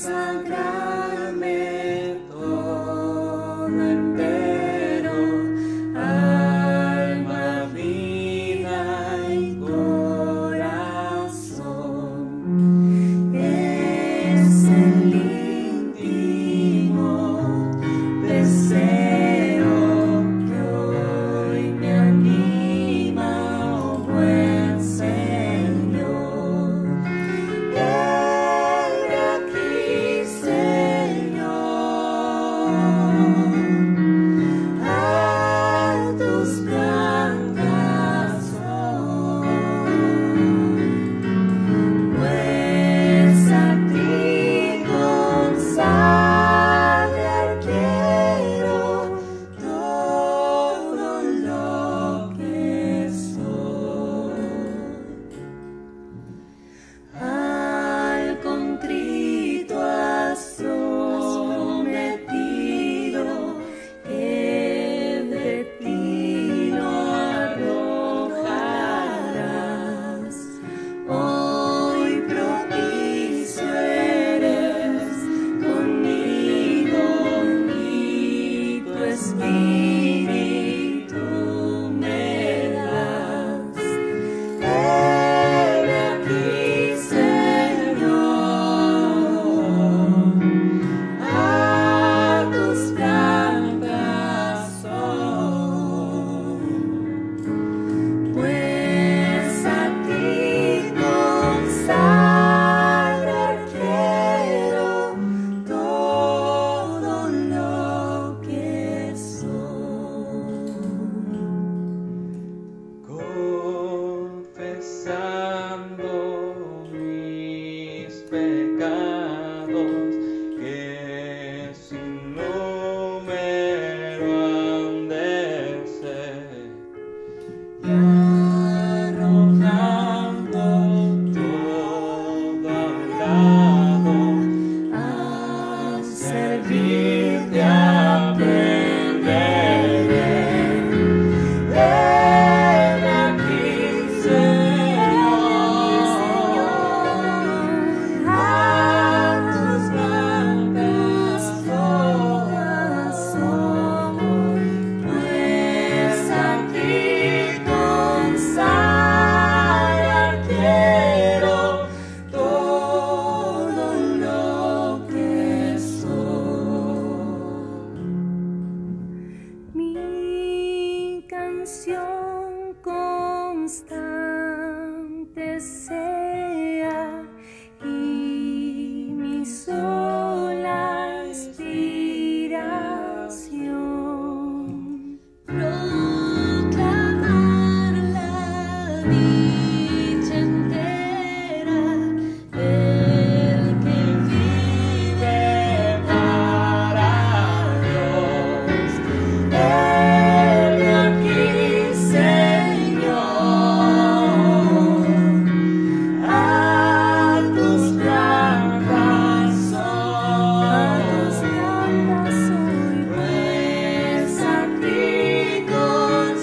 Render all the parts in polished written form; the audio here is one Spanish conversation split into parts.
consagrarme todo entero, alma, vida y corazón. Es el íntimo deseo que hoy me anima, oh buen Señor. Heme aquí, Señor, a tus plantas soy, pues a ti consagrar quiero todo lo que soy. Al contrito has prometido que de ti no arrojarás. Hoy propicio eres conmigo y tu espíritu me das. Heme aquí, Señor, a tus plantas soy, pues a ti consagrar quiero todo lo que soy. Confesando mis pecados que sin número han de ser, y arrojando todo a un lado, a servirte aprenderé. Heme aquí, Señor, a tus plantas soy, pues a ti consagrar quiero todo lo que soy. Mi canción constante sea y mi sola inspiración, proclamar la dicha entera del que vive para Dios. Heme aquí, Señor, a tus plantas soy, pues a ti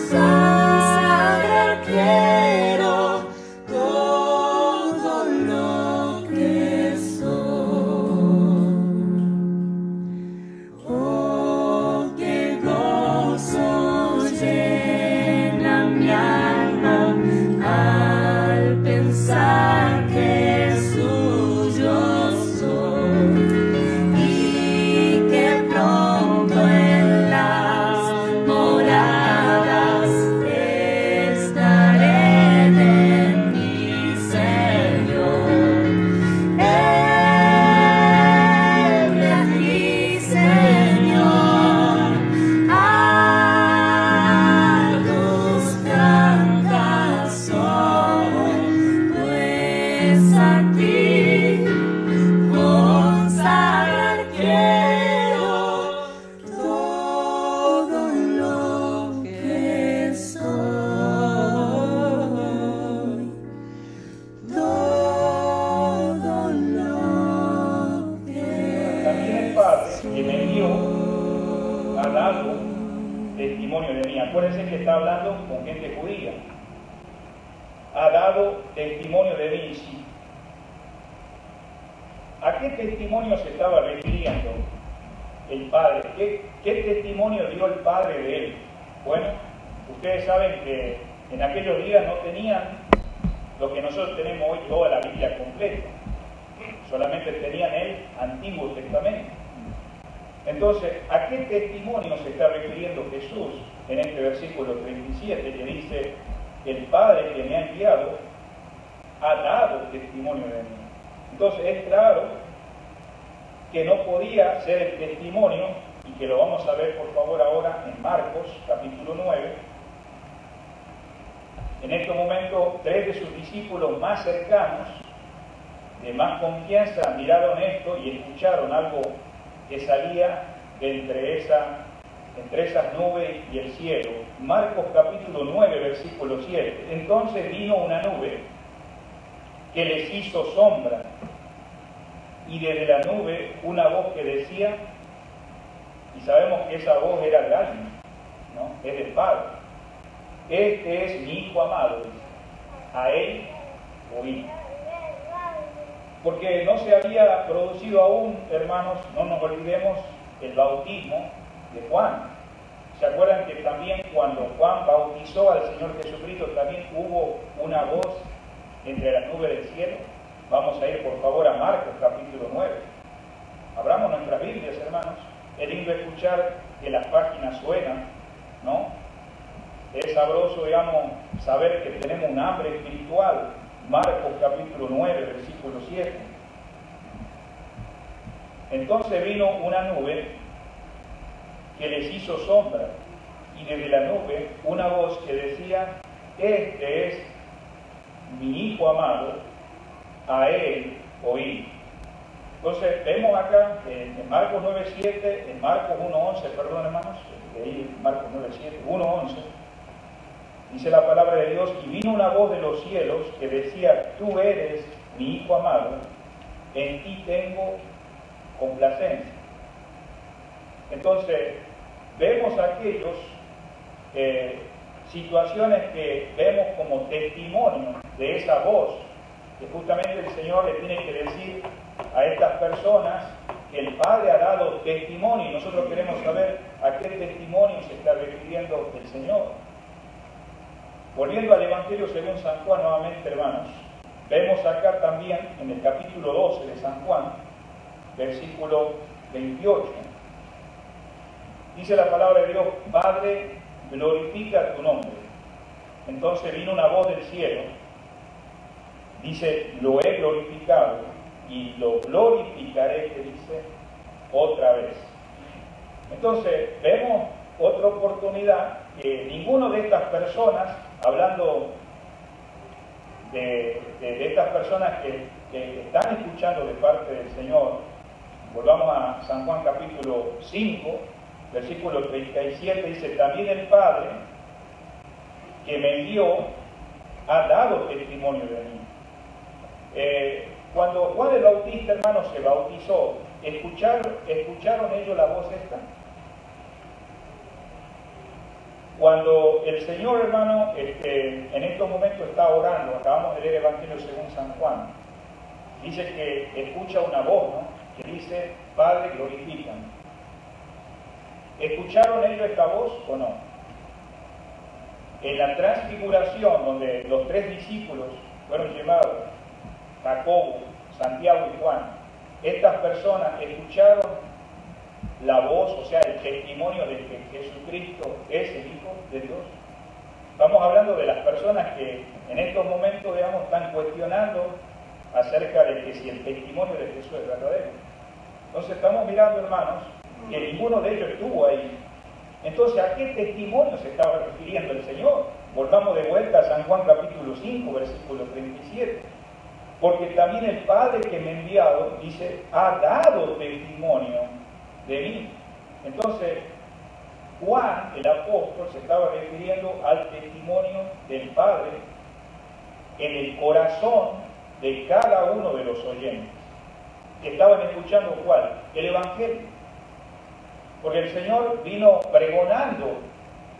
consagrar quiero todo lo que soy. Oh, qué gozo llena mi alma al pensar que suyo soy y que pronto en las moradas estaré de mi Señor. Heme aquí, Señor, a tus plantas soy, pues a ti consagrar quiero todo lo que soy, todo lo que También el Padre que me envió ha dado testimonio de mí. Acuérdense que está hablando con gente judía. Ha dado testimonio de mí. ¿A qué testimonio se estaba refiriendo el Padre? ¿Qué testimonio dio el Padre de él? Bueno, ustedes saben que en aquellos días no tenían lo que nosotros tenemos hoy, toda la Biblia completa. Solamente tenían el Antiguo Testamento. Entonces, ¿a qué testimonio se está refiriendo Jesús en este versículo 37 que dice, el Padre que me ha enviado ha dado testimonio de mí? Entonces, es claro que no podía ser el testimonio, y que lo vamos a ver por favor ahora en Marcos capítulo 9. En este momento, 3 de sus discípulos más cercanos, de más confianza, miraron esto y escucharon algo que salía de entre esas nubes y el cielo. Marcos capítulo 9, versículo 7. Entonces vino una nube que les hizo sombra, y desde la nube una voz que decía, y sabemos que esa voz era de alguien, ¿no? Es del Padre. Este es mi Hijo amado, a él oí. Porque no se había producido aún, hermanos, no nos olvidemos, el bautismo de Juan. ¿Se acuerdan que también cuando Juan bautizó al Señor Jesucristo también hubo una voz entre las nubes del cielo? Vamos a ir por favor a Marcos capítulo 9. Abramos nuestras Biblias, hermanos. Es lindo escuchar que las páginas suenan, ¿no? Es sabroso, digamos, saber que tenemos un hambre espiritual. Marcos capítulo 9, versículo 7. Entonces vino una nube que les hizo sombra, y desde la nube una voz que decía, este es mi Hijo amado, a él oí. Entonces vemos acá en Marcos 9:7, en Marcos 1:11, perdón hermanos, leí Marcos 9:7, 1:11, dice la palabra de Dios, y vino una voz de los cielos que decía, tú eres mi Hijo amado, en ti tengo complacencia. Entonces, vemos aquellos situaciones que vemos como testimonio de esa voz, que justamente el Señor le tiene que decir a estas personas que el Padre ha dado testimonio, y nosotros queremos saber a qué testimonio se está refiriendo el Señor. Volviendo al Evangelio según San Juan nuevamente, hermanos, vemos acá también en el capítulo 12 de San Juan, versículo 28, dice la palabra de Dios, Padre, glorifica tu nombre. Entonces vino una voz del cielo, dice, lo he glorificado y lo glorificaré, que dice, otra vez. Entonces vemos otra oportunidad que ninguno de estas personas, hablando de estas personas que están escuchando de parte del Señor, volvamos a San Juan capítulo 5, versículo 37, dice, también el Padre que me envió ha dado testimonio de mí. Cuando Juan el Bautista, hermanos, se bautizó, ¿escucharon ellos la voz esta? Cuando el Señor, hermano, en estos momentos está orando, acabamos de leer el Evangelio según San Juan, dice que escucha una voz, ¿no? Que dice, Padre, glorifícame. ¿Escucharon ellos esta voz o no? En la transfiguración, donde los 3 discípulos fueron llevados, Jacobo, Santiago y Juan, estas personas escucharon la voz, o sea, el testimonio de que Jesucristo es el Hijo de Dios. Estamos hablando de las personas que en estos momentos, digamos, están cuestionando acerca de que si el testimonio de Jesús es verdadero. Entonces estamos mirando, hermanos, que ninguno de ellos estuvo ahí. Entonces, ¿a qué testimonio se estaba refiriendo el Señor? Volvamos de vuelta a San Juan capítulo 5, versículo 37. Porque también el Padre que me ha enviado, dice, ha dado testimonio de mí. Entonces, Juan, el apóstol, se estaba refiriendo al testimonio del Padre en el corazón de cada uno de los oyentes, que estaban escuchando ¿cuál? El Evangelio. Porque el Señor vino pregonando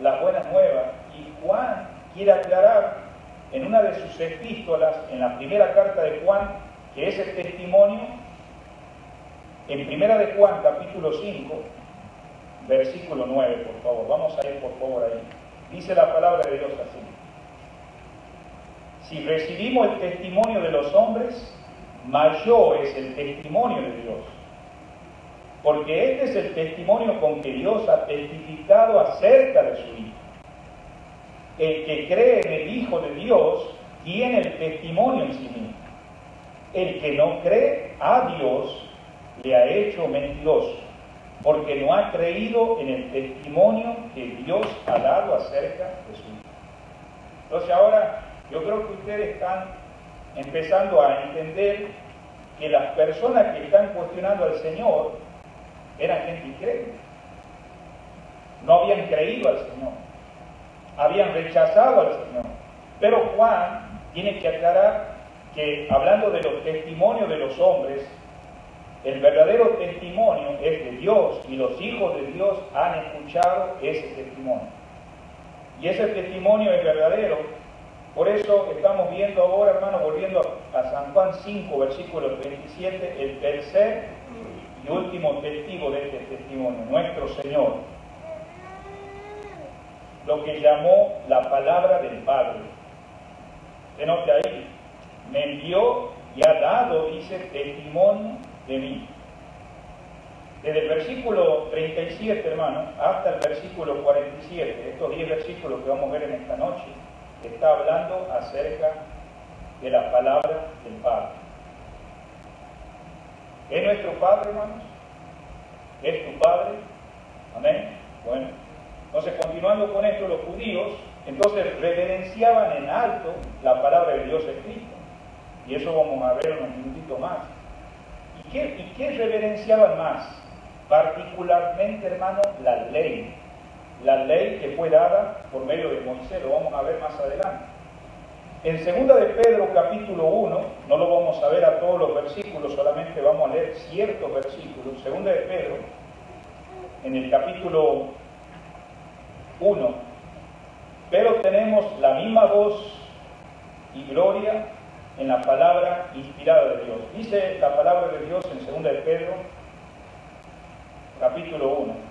las buenas nuevas, y Juan quiere aclarar en una de sus epístolas, en la primera carta de Juan, que ese testimonio En Primera de Juan, capítulo 5, versículo 9, por favor. Vamos a ir, por favor, ahí. Dice la palabra de Dios así. Si recibimos el testimonio de los hombres, mayor es el testimonio de Dios. Porque este es el testimonio con que Dios ha testificado acerca de su Hijo. El que cree en el Hijo de Dios tiene el testimonio en sí mismo. El que no cree a Dios le ha hecho mentiroso, porque no ha creído en el testimonio que Dios ha dado acerca de su Hijo. Entonces ahora yo creo que ustedes están empezando a entender que las personas que están cuestionando al Señor eran gente incrédula. No habían creído al Señor, habían rechazado al Señor. Pero Juan tiene que aclarar que, hablando de los testimonios de los hombres, el verdadero testimonio es de Dios, y los hijos de Dios han escuchado ese testimonio. Y ese testimonio es verdadero. Por eso estamos viendo ahora, hermanos, volviendo a San Juan 5, versículo 27, el tercer y último testigo de este testimonio, nuestro Señor, lo que llamó la palabra del Padre. Se nota ahí, me envió y ha dado, dice, testimonio de mí. Desde el versículo 37, hermano, hasta el versículo 47, estos 10 versículos que vamos a ver en esta noche, está hablando acerca de la palabra del Padre. ¿Es nuestro Padre, hermanos? ¿Es tu Padre? Amén. Bueno, entonces continuando con esto, los judíos entonces reverenciaban en alto la palabra de Dios escrita. Y eso vamos a ver unos minutitos más. ¿Y qué reverenciaban más? Particularmente, hermano, la ley. La ley que fue dada por medio de Moisés, lo vamos a ver más adelante. En 2 de Pedro, capítulo 1, no lo vamos a ver a todos los versículos, solamente vamos a leer ciertos versículos. 2 de Pedro, en el capítulo 1, pero tenemos la misma voz y gloria en la palabra inspirada de Dios. Dice la palabra de Dios en 2 de Pedro, capítulo 1.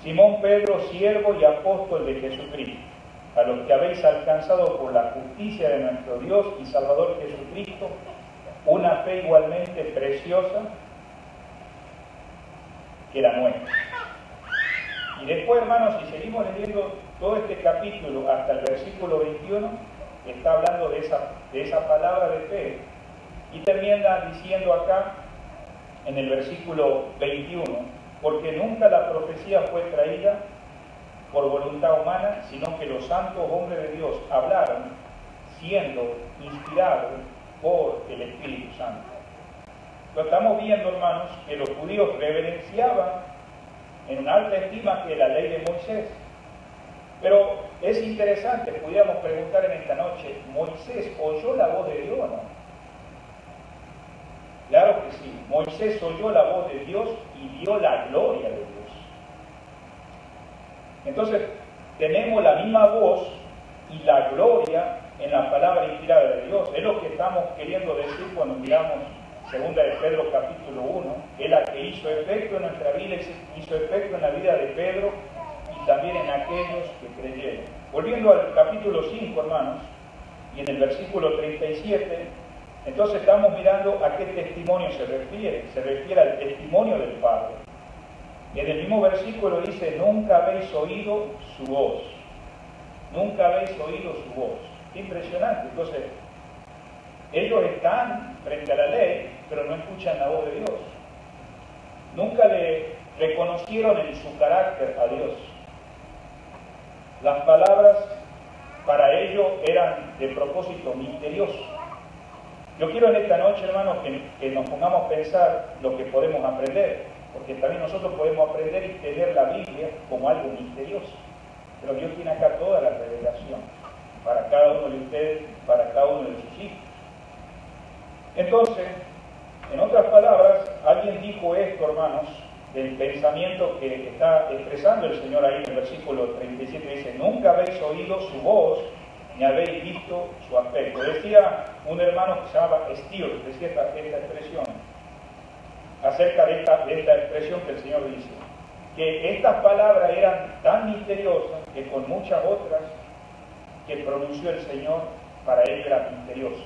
Simón Pedro, siervo y apóstol de Jesucristo, a los que habéis alcanzado por la justicia de nuestro Dios y Salvador Jesucristo, una fe igualmente preciosa que la nuestra. Y después, hermanos, si seguimos leyendo todo este capítulo hasta el versículo 21, está hablando de esa palabra de fe. Y termina diciendo acá, en el versículo 21, porque nunca la profecía fue traída por voluntad humana, sino que los santos hombres de Dios hablaron, siendo inspirados por el Espíritu Santo. Lo estamos viendo, hermanos, que los judíos reverenciaban en una alta estima que la ley de Moisés. Pero es interesante, pudiéramos preguntar en esta noche, ¿Moisés oyó la voz de Dios o no? Claro que sí, Moisés oyó la voz de Dios y vio la gloria de Dios. Entonces, tenemos la misma voz y la gloria en la palabra inspirada de Dios. Es lo que estamos queriendo decir cuando miramos 2 de Pedro capítulo 1. Es la que hizo efecto en nuestra vida, hizo efecto en la vida de Pedro y también en aquellos que creyeron. Volviendo al capítulo 5, hermanos, y en el versículo 37, entonces estamos mirando a qué testimonio se refiere. Se refiere al testimonio del Padre. En el mismo versículo dice, nunca habéis oído su voz. Nunca habéis oído su voz. Qué impresionante. Entonces, ellos están frente a la ley, pero no escuchan la voz de Dios. Nunca le reconocieron en su carácter a Dios. Las palabras para ellos eran de propósito misterioso. Yo quiero en esta noche, hermanos, que nos pongamos a pensar lo que podemos aprender, porque también nosotros podemos aprender y tener la Biblia como algo misterioso. Pero Dios tiene acá toda la revelación para cada uno de ustedes, para cada uno de sus hijos. Entonces, en otras palabras, alguien dijo esto, hermanos, del pensamiento que está expresando el Señor ahí en el versículo 37, dice, nunca habéis oído su voz ni habéis visto su aspecto. Decía un hermano que se llamaba Steele, decía esta expresión, acerca de esta expresión que el Señor dice, que estas palabras eran tan misteriosas que con muchas otras que pronunció el Señor, para él era misterioso.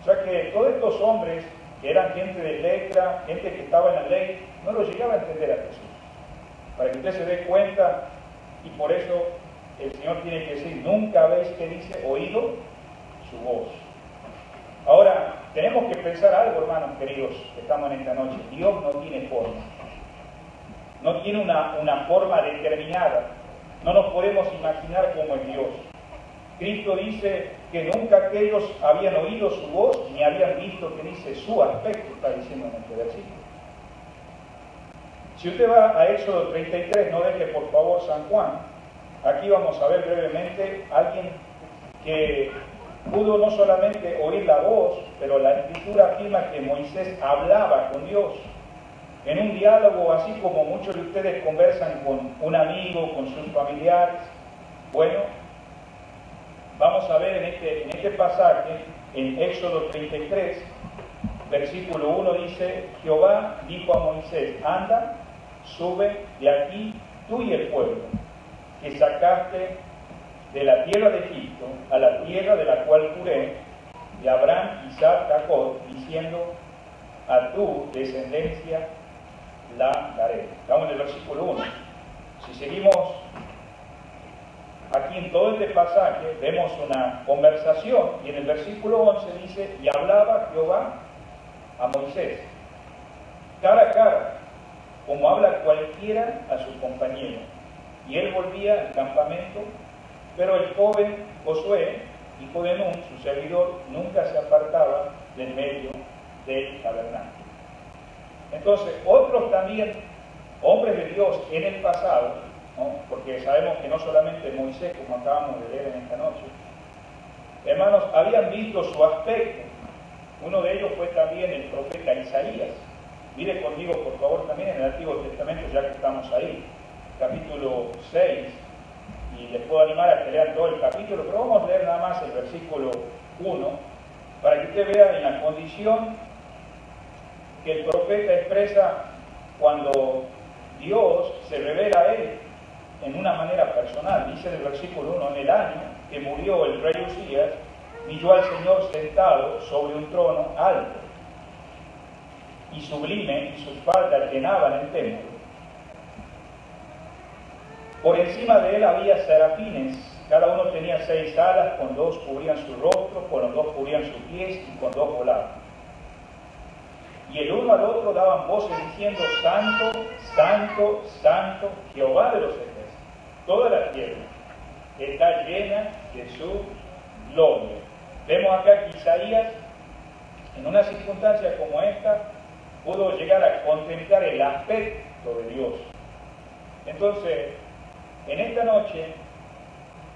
O sea que todos estos hombres, que eran gente de letra, gente que estaba en la ley, no lo llegaba a entender a Jesús. Para que usted se dé cuenta, y por eso el Señor tiene que decir, nunca habéis, que dice, oído su voz. Ahora, tenemos que pensar algo, hermanos queridos, que estamos en esta noche. Dios no tiene forma. No tiene una forma determinada. No nos podemos imaginar cómo es Dios. Cristo dice que nunca aquellos habían oído su voz, ni habían visto, que dice, su aspecto, está diciendo en este versículo. Si usted va a Éxodo 33, no deje por favor San Juan. Aquí vamos a ver brevemente a alguien que pudo no solamente oír la voz, pero la Escritura afirma que Moisés hablaba con Dios. En un diálogo, así como muchos de ustedes conversan con un amigo, con sus familiares. Bueno, vamos a ver en este pasaje, en Éxodo 33, versículo 1 dice, Jehová dijo a Moisés, anda, sube de aquí tú y el pueblo, que sacaste de la tierra de Egipto a la tierra de la cual juré de Abraham, Isaac, Jacob, diciendo, a tu descendencia la daré. Estamos en el versículo 1. Si seguimos aquí en todo este pasaje, vemos una conversación, y en el versículo 11 dice, y hablaba Jehová a Moisés, cara a cara, como habla cualquiera a su compañero. Y él volvía al campamento, pero el joven Josué, hijo de Nun, su servidor, nunca se apartaba del medio del tabernáculo. Entonces, otros también, hombres de Dios en el pasado, ¿no? Porque sabemos que no solamente Moisés, como acabamos de leer en esta noche, hermanos, habían visto su aspecto. Uno de ellos fue también el profeta Isaías. Mire conmigo, por favor, también en el Antiguo Testamento, ya que estamos ahí, capítulo 6, y les puedo animar a que lean todo el capítulo, pero vamos a leer nada más el versículo 1, para que usted vea en la condición que el profeta expresa cuando Dios se revela a él en una manera personal. Dice en el versículo 1, en el año que murió el rey Usías, vi yo al Señor sentado sobre un trono alto y sublime, y sus faldas llenaban el templo. Por encima de él había serafines, cada uno tenía 6 alas, con 2 cubrían su rostro, con 2 cubrían sus pies y con 2 volaban. Y el uno al otro daban voces diciendo, Santo, Santo, Santo, Jehová de los ejércitos. Toda la tierra está llena de su gloria. Vemos acá que Isaías, en una circunstancia como esta, pudo llegar a contemplar el aspecto de Dios. Entonces, en esta noche,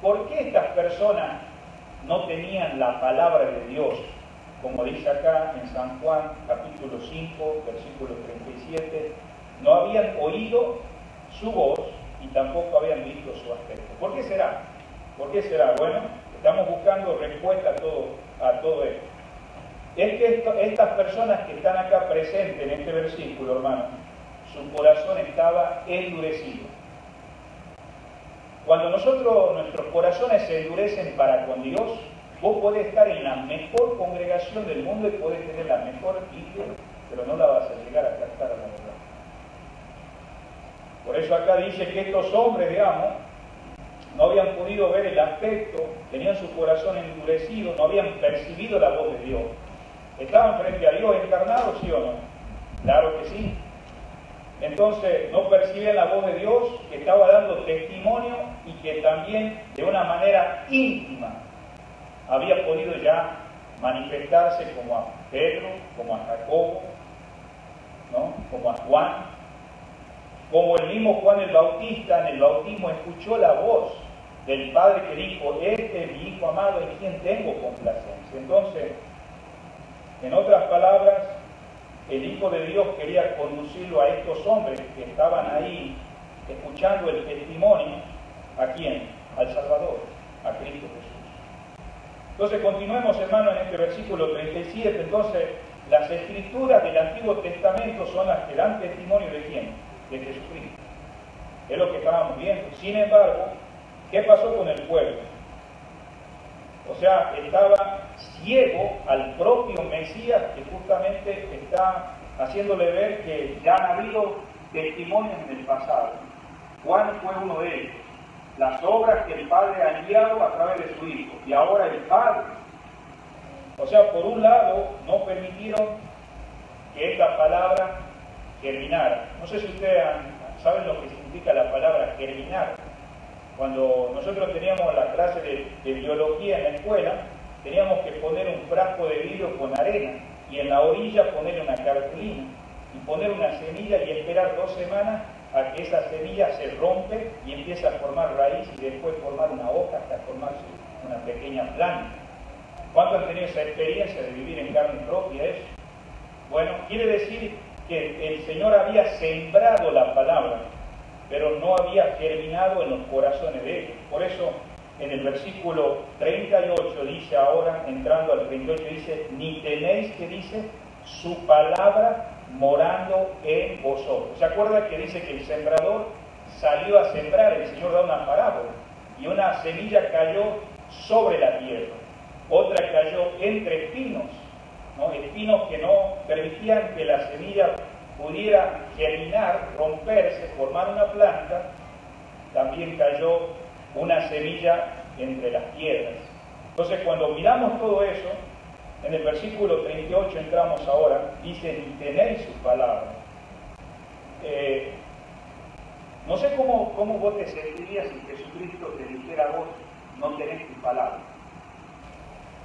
¿por qué estas personas no tenían la palabra de Dios? Como dice acá en San Juan, capítulo 5, versículo 37, no habían oído su voz y tampoco habían visto su aspecto. ¿Por qué será? ¿Por qué será? Bueno, estamos buscando respuesta a todo esto. Es que estas personas que están acá presentes en este versículo, hermano, su corazón estaba endurecido. Cuando nuestros corazones se endurecen para con Dios, vos podés estar en la mejor congregación del mundo y podés tener la mejor Biblia, pero no la vas a llegar a captar a la verdad. Por eso acá dice que estos hombres, digamos, no habían podido ver el aspecto, tenían su corazón endurecido, no habían percibido la voz de Dios. ¿Estaban frente a Dios encarnados, sí o no? Claro que sí. Entonces no percibían la voz de Dios, que estaba dando testimonio y que también de una manera íntima había podido ya manifestarse como a Pedro, como a Jacobo, ¿no? Como a Juan, como el mismo Juan el Bautista en el bautismo escuchó la voz del Padre que dijo, este es mi Hijo amado en quien tengo complacencia. Entonces, en otras palabras, el Hijo de Dios quería conducirlo a estos hombres que estaban ahí escuchando el testimonio. ¿A quién? Al Salvador, a Cristo Jesús. Entonces continuemos, hermano, en este versículo 37. Entonces, las escrituras del Antiguo Testamento son las que dan testimonio de quién? De Jesucristo. Es lo que estábamos viendo. Sin embargo, ¿qué pasó con el pueblo? O sea, estaba ciego al propio Mesías, que justamente está haciéndole ver que ya han habido testimonios en el pasado. Juan fue uno de ellos. Las obras que el Padre ha enviado a través de su Hijo. Y ahora el Padre. O sea, por un lado, no permitieron que esta palabra germinara. No sé si ustedes saben lo que significa la palabra germinar. Cuando nosotros teníamos la clase de biología en la escuela, teníamos que poner un frasco de vidrio con arena y en la orilla poner una cartulina y poner una semilla y esperar 2 semanas a que esa semilla se rompe y empieza a formar raíz y después formar una hoja hasta formarse una pequeña planta. ¿Cuántos han tenido esa experiencia de vivir en carne propia eso? Bueno, quiere decir que el Señor había sembrado la palabra, pero no había germinado en los corazones de ellos. Por eso, en el versículo 38 dice ahora, entrando al 38, dice, ni tenéis, que dice, su palabra morando en vosotros. ¿Se acuerda que dice que el sembrador salió a sembrar? El Señor da una parábola, y una semilla cayó sobre la tierra, otra cayó entre espinos, ¿no? Espinos que no permitían que la semilla pudiera germinar, romperse, formar una planta. También cayó una semilla entre las piedras. Entonces, cuando miramos todo eso, en el versículo 38 entramos ahora, dice, ni tenéis su palabra. No sé cómo vos te sentirías si Jesucristo te dijera a vos, no tenés tu palabra.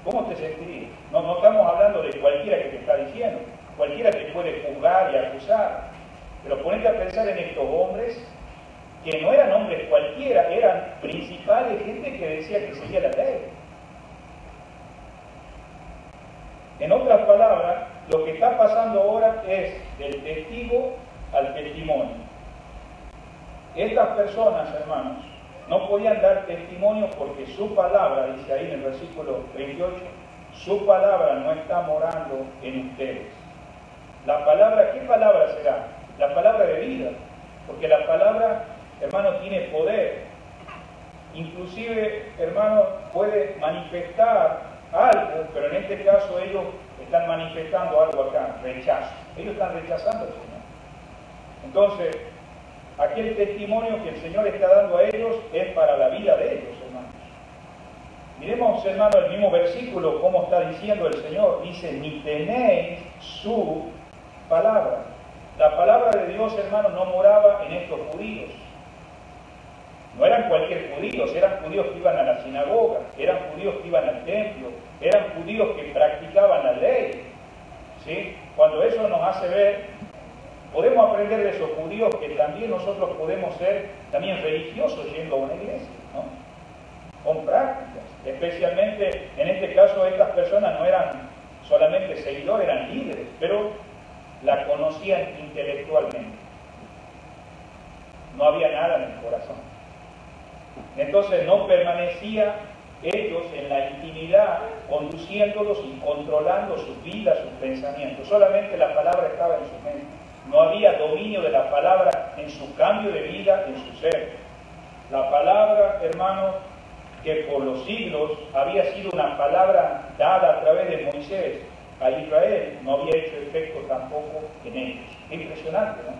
¿Cómo te sentirías? No estamos hablando de cualquiera que te está diciendo. Cualquiera te puede juzgar y acusar. Pero ponete a pensar en estos hombres, que no eran hombres cualquiera, eran principales, gente que decía que seguía la ley. En otras palabras, lo que está pasando ahora es del testigo al testimonio. Estas personas, hermanos, no podían dar testimonio porque su palabra, dice ahí en el versículo 38, su palabra no está morando en ustedes. La palabra, ¿qué palabra será? La palabra de vida, porque la palabra, hermano, tiene poder. Inclusive, hermano, puede manifestar algo, pero en este caso ellos están manifestando algo acá, rechazo. Ellos están rechazando al Señor. Entonces, aquí el testimonio que el Señor está dando a ellos es para la vida de ellos, hermanos. Miremos, hermano, el mismo versículo, cómo está diciendo el Señor. Dice, ni tenéis su palabra. La palabra de Dios, hermano, no moraba en estos judíos. No eran cualquier judíos, eran judíos que iban a la sinagoga, eran judíos que iban al templo, eran judíos que practicaban la ley. ¿Sí? Cuando eso nos hace ver, podemos aprender de esos judíos que también nosotros podemos ser también religiosos yendo a una iglesia, ¿no? Con prácticas. Especialmente, en este caso, estas personas no eran solamente seguidores, eran líderes, pero la conocían intelectualmente. No había nada en el corazón. Entonces no permanecía ellos en la intimidad, conduciéndolos y controlando sus vidas, sus pensamientos. Solamente la palabra estaba en su mente. No había dominio de la palabra en su cambio de vida, en su ser. La palabra, hermanos, que por los siglos había sido una palabra dada a través de Moisés a Israel, no había hecho efecto tampoco en ellos. Es impresionante, ¿no?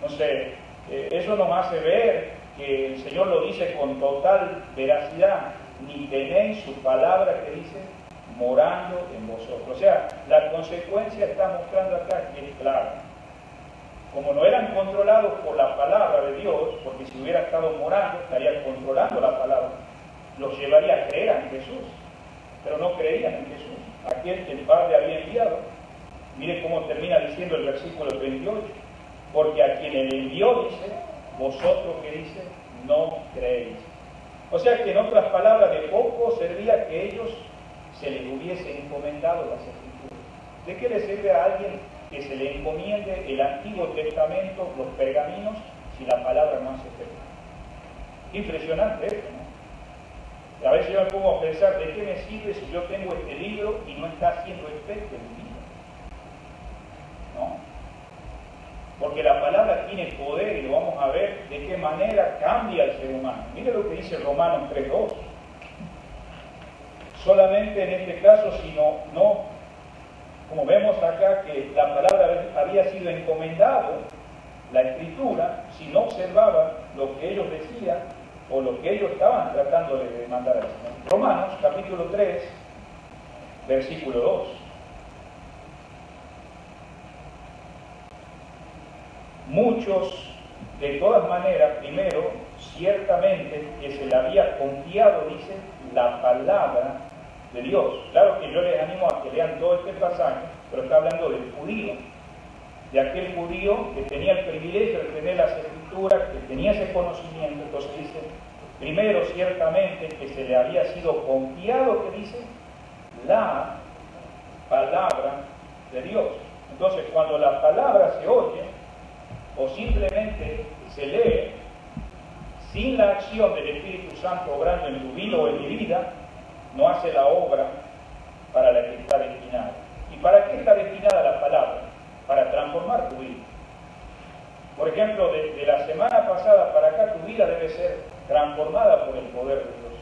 Entonces, eso nos hace ver que el Señor lo dice con total veracidad, ni tenéis su palabra, que dice, morando en vosotros. O sea, la consecuencia está mostrando acá que es clara. Como no eran controlados por la palabra de Dios, porque si hubiera estado morando, estaría controlando la palabra, los llevaría a creer en Jesús, pero no creían en Jesús, aquel que el Padre había enviado. Mire cómo termina diciendo el versículo 38, porque a quien él envió, dice, vosotros, que dice, no creéis. O sea que en otras palabras, de poco servía que ellos se les hubiese encomendado las Escrituras. ¿De qué le sirve a alguien que se le encomiende el Antiguo Testamento, los pergaminos, si la palabra no hace efecto? Impresionante esto, ¿no? A veces yo me pongo a pensar, ¿de qué me sirve si yo tengo este libro y no está haciendo efecto en mi vida? ¿No? Porque la palabra tiene poder y lo vamos a ver de qué manera cambia el ser humano. Mire lo que dice Romanos 3:2. Solamente en este caso, sino no, como vemos acá que la palabra había sido encomendado, la escritura, si no observaban lo que ellos decían o lo que ellos estaban tratando de mandar al Señor. Romanos capítulo 3, versículo 2. Muchos, de todas maneras, primero, ciertamente que se le había confiado, dice, la palabra de Dios. Claro que yo les animo a que lean todo este pasaje, pero está hablando del judío, de aquel judío que tenía el privilegio de tener las escrituras, que tenía ese conocimiento. Entonces dice, primero, ciertamente que se le había sido confiado, que dice, la palabra de Dios. Entonces, cuando la palabra se oye, o simplemente se lee, sin la acción del Espíritu Santo obrando en tu vida o en mi vida, no hace la obra para la que está destinada. ¿Y para qué está destinada la palabra? Para transformar tu vida. Por ejemplo, de la semana pasada para acá, tu vida debe ser transformada por el poder de Dios,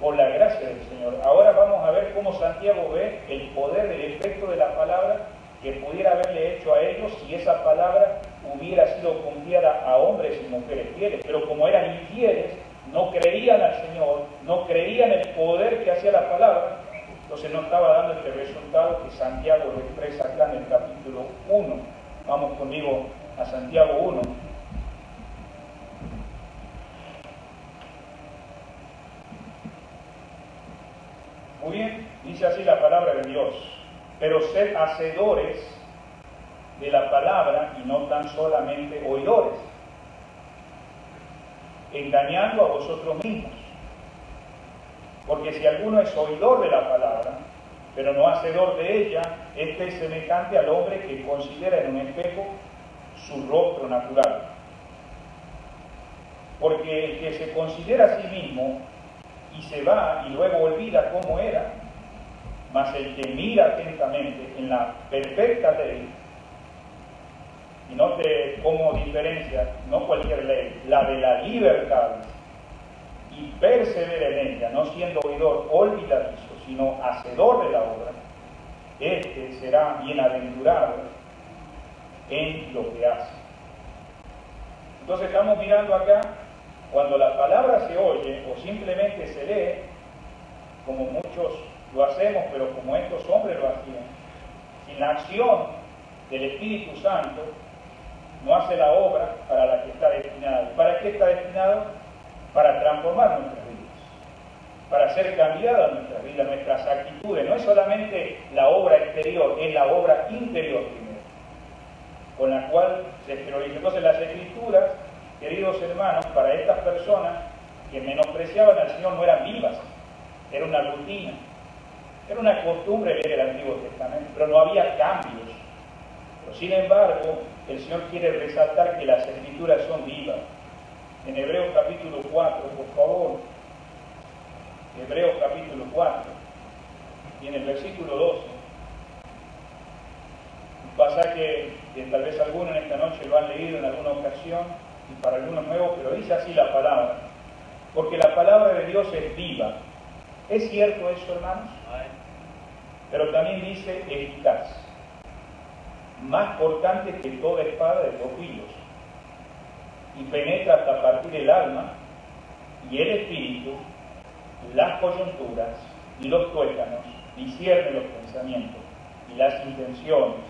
por la gracia del Señor. Ahora vamos a ver cómo Santiago ve el poder del efecto de la palabra que pudiera haberle hecho a ellos si esa palabra hubiera sido confiada a hombres y mujeres fieles. Pero como eran infieles, no creían al Señor, no creían el poder que hacía la palabra, entonces no estaba dando este resultado que Santiago lo expresa acá en el capítulo 1. Vamos conmigo a Santiago 1. Muy bien, dice así la palabra de Dios. Pero sed hacedores de la palabra y no tan solamente oidores, engañando a vosotros mismos. Porque si alguno es oidor de la palabra, pero no hacedor de ella, este es semejante al hombre que considera en un espejo su rostro natural. Porque el que se considera a sí mismo y se va y luego olvida cómo era, mas el que mira atentamente en la perfecta ley, y note cómo diferencia, no cualquier ley, la de la libertad, y persevera en ella, no siendo oidor olvidadizo, sino hacedor de la obra, este será bienaventurado en lo que hace. Entonces estamos mirando acá, cuando la palabra se oye o simplemente se lee, como muchos lo hacemos, pero como estos hombres lo hacían, sin la acción del Espíritu Santo, no hace la obra para la que está destinada. ¿Para qué está destinado? Para transformar nuestras vidas, para ser cambiada nuestra vida, nuestras actitudes. No es solamente la obra exterior, es la obra interior primero, con la cual se exterioriza. Entonces las Escrituras, queridos hermanos, para estas personas que menospreciaban al Señor no eran vivas, era una rutina, era una costumbre leer el Antiguo Testamento, pero no había cambios. Pero sin embargo, el Señor quiere resaltar que las Escrituras son vivas. En Hebreos capítulo 4, por favor, Hebreos capítulo 4, y en el versículo 12, un pasaje que tal vez algunos en esta noche lo han leído en alguna ocasión, y para algunos nuevos, pero dice así la palabra, porque la palabra de Dios es viva. ¿Es cierto eso, hermanos? Pero también dice eficaz, más cortante que toda espada de 2 filos, y penetra hasta partir el alma y el espíritu, las coyunturas y los tuétanos, discierne los pensamientos y las intenciones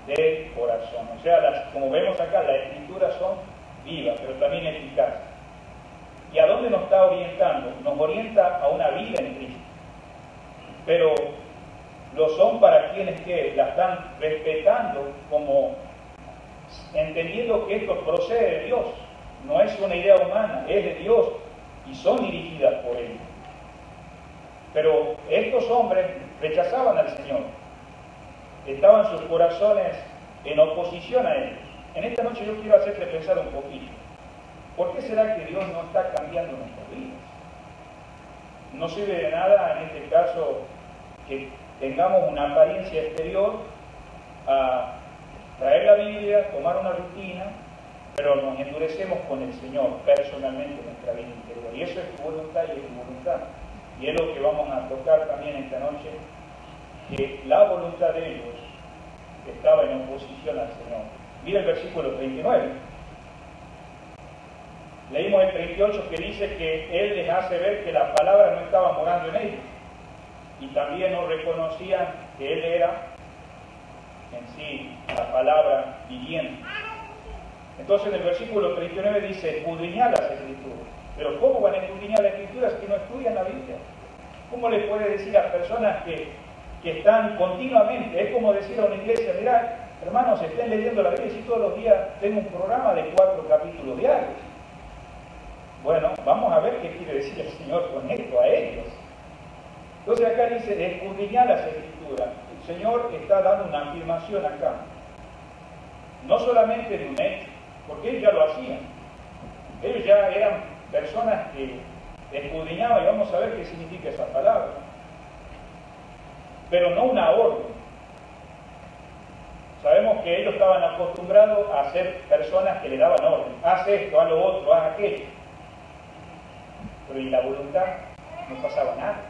del corazón. O sea, como vemos acá, las escrituras son vivas, pero también eficaces. ¿Y a dónde nos está orientando? Nos orienta a una vida en Cristo. Pero lo son para quienes que la están respetando, como entendiendo que esto procede de Dios, no es una idea humana, es de Dios y son dirigidas por Él. Pero estos hombres rechazaban al Señor, estaban sus corazones en oposición a ellos. En esta noche yo quiero hacerte pensar un poquito. ¿Por qué será que Dios no está cambiando nuestras vidas? no sirve de nada en este caso que tengamos una apariencia exterior a traer la Biblia, tomar una rutina, pero nos endurecemos con el Señor personalmente en nuestra vida interior. Y eso es tu voluntad y es tu voluntad. Y es lo que vamos a tocar también esta noche, que la voluntad de ellos estaba en oposición al Señor. Mira el versículo 39. Leímos el 38 que dice que Él les hace ver que la palabra no estaba morando en ellos. Y también no reconocían que Él era en sí la palabra viviente. Entonces en el versículo 39 dice, escudriñad las Escrituras. Pero ¿cómo van a escudriñar las Escrituras si no estudian la Biblia? ¿Cómo les puede decir a personas que están continuamente? Es como decir a una iglesia, mirá, hermanos, estén leyendo la Biblia, si todos los días tengo un programa de 4 capítulos diarios. Bueno, vamos a ver qué quiere decir el Señor con esto a ellos. Entonces acá dice, escudriñar las Escrituras. El Señor está dando una afirmación acá. No solamente de un hecho, porque ellos ya lo hacían. Ellos ya eran personas que escudriñaban y vamos a ver qué significa esa palabra. Pero no una orden. Sabemos que ellos estaban acostumbrados a ser personas que le daban orden. Haz esto, haz lo otro, haz aquello. Pero ¿y la voluntad? No pasaba nada.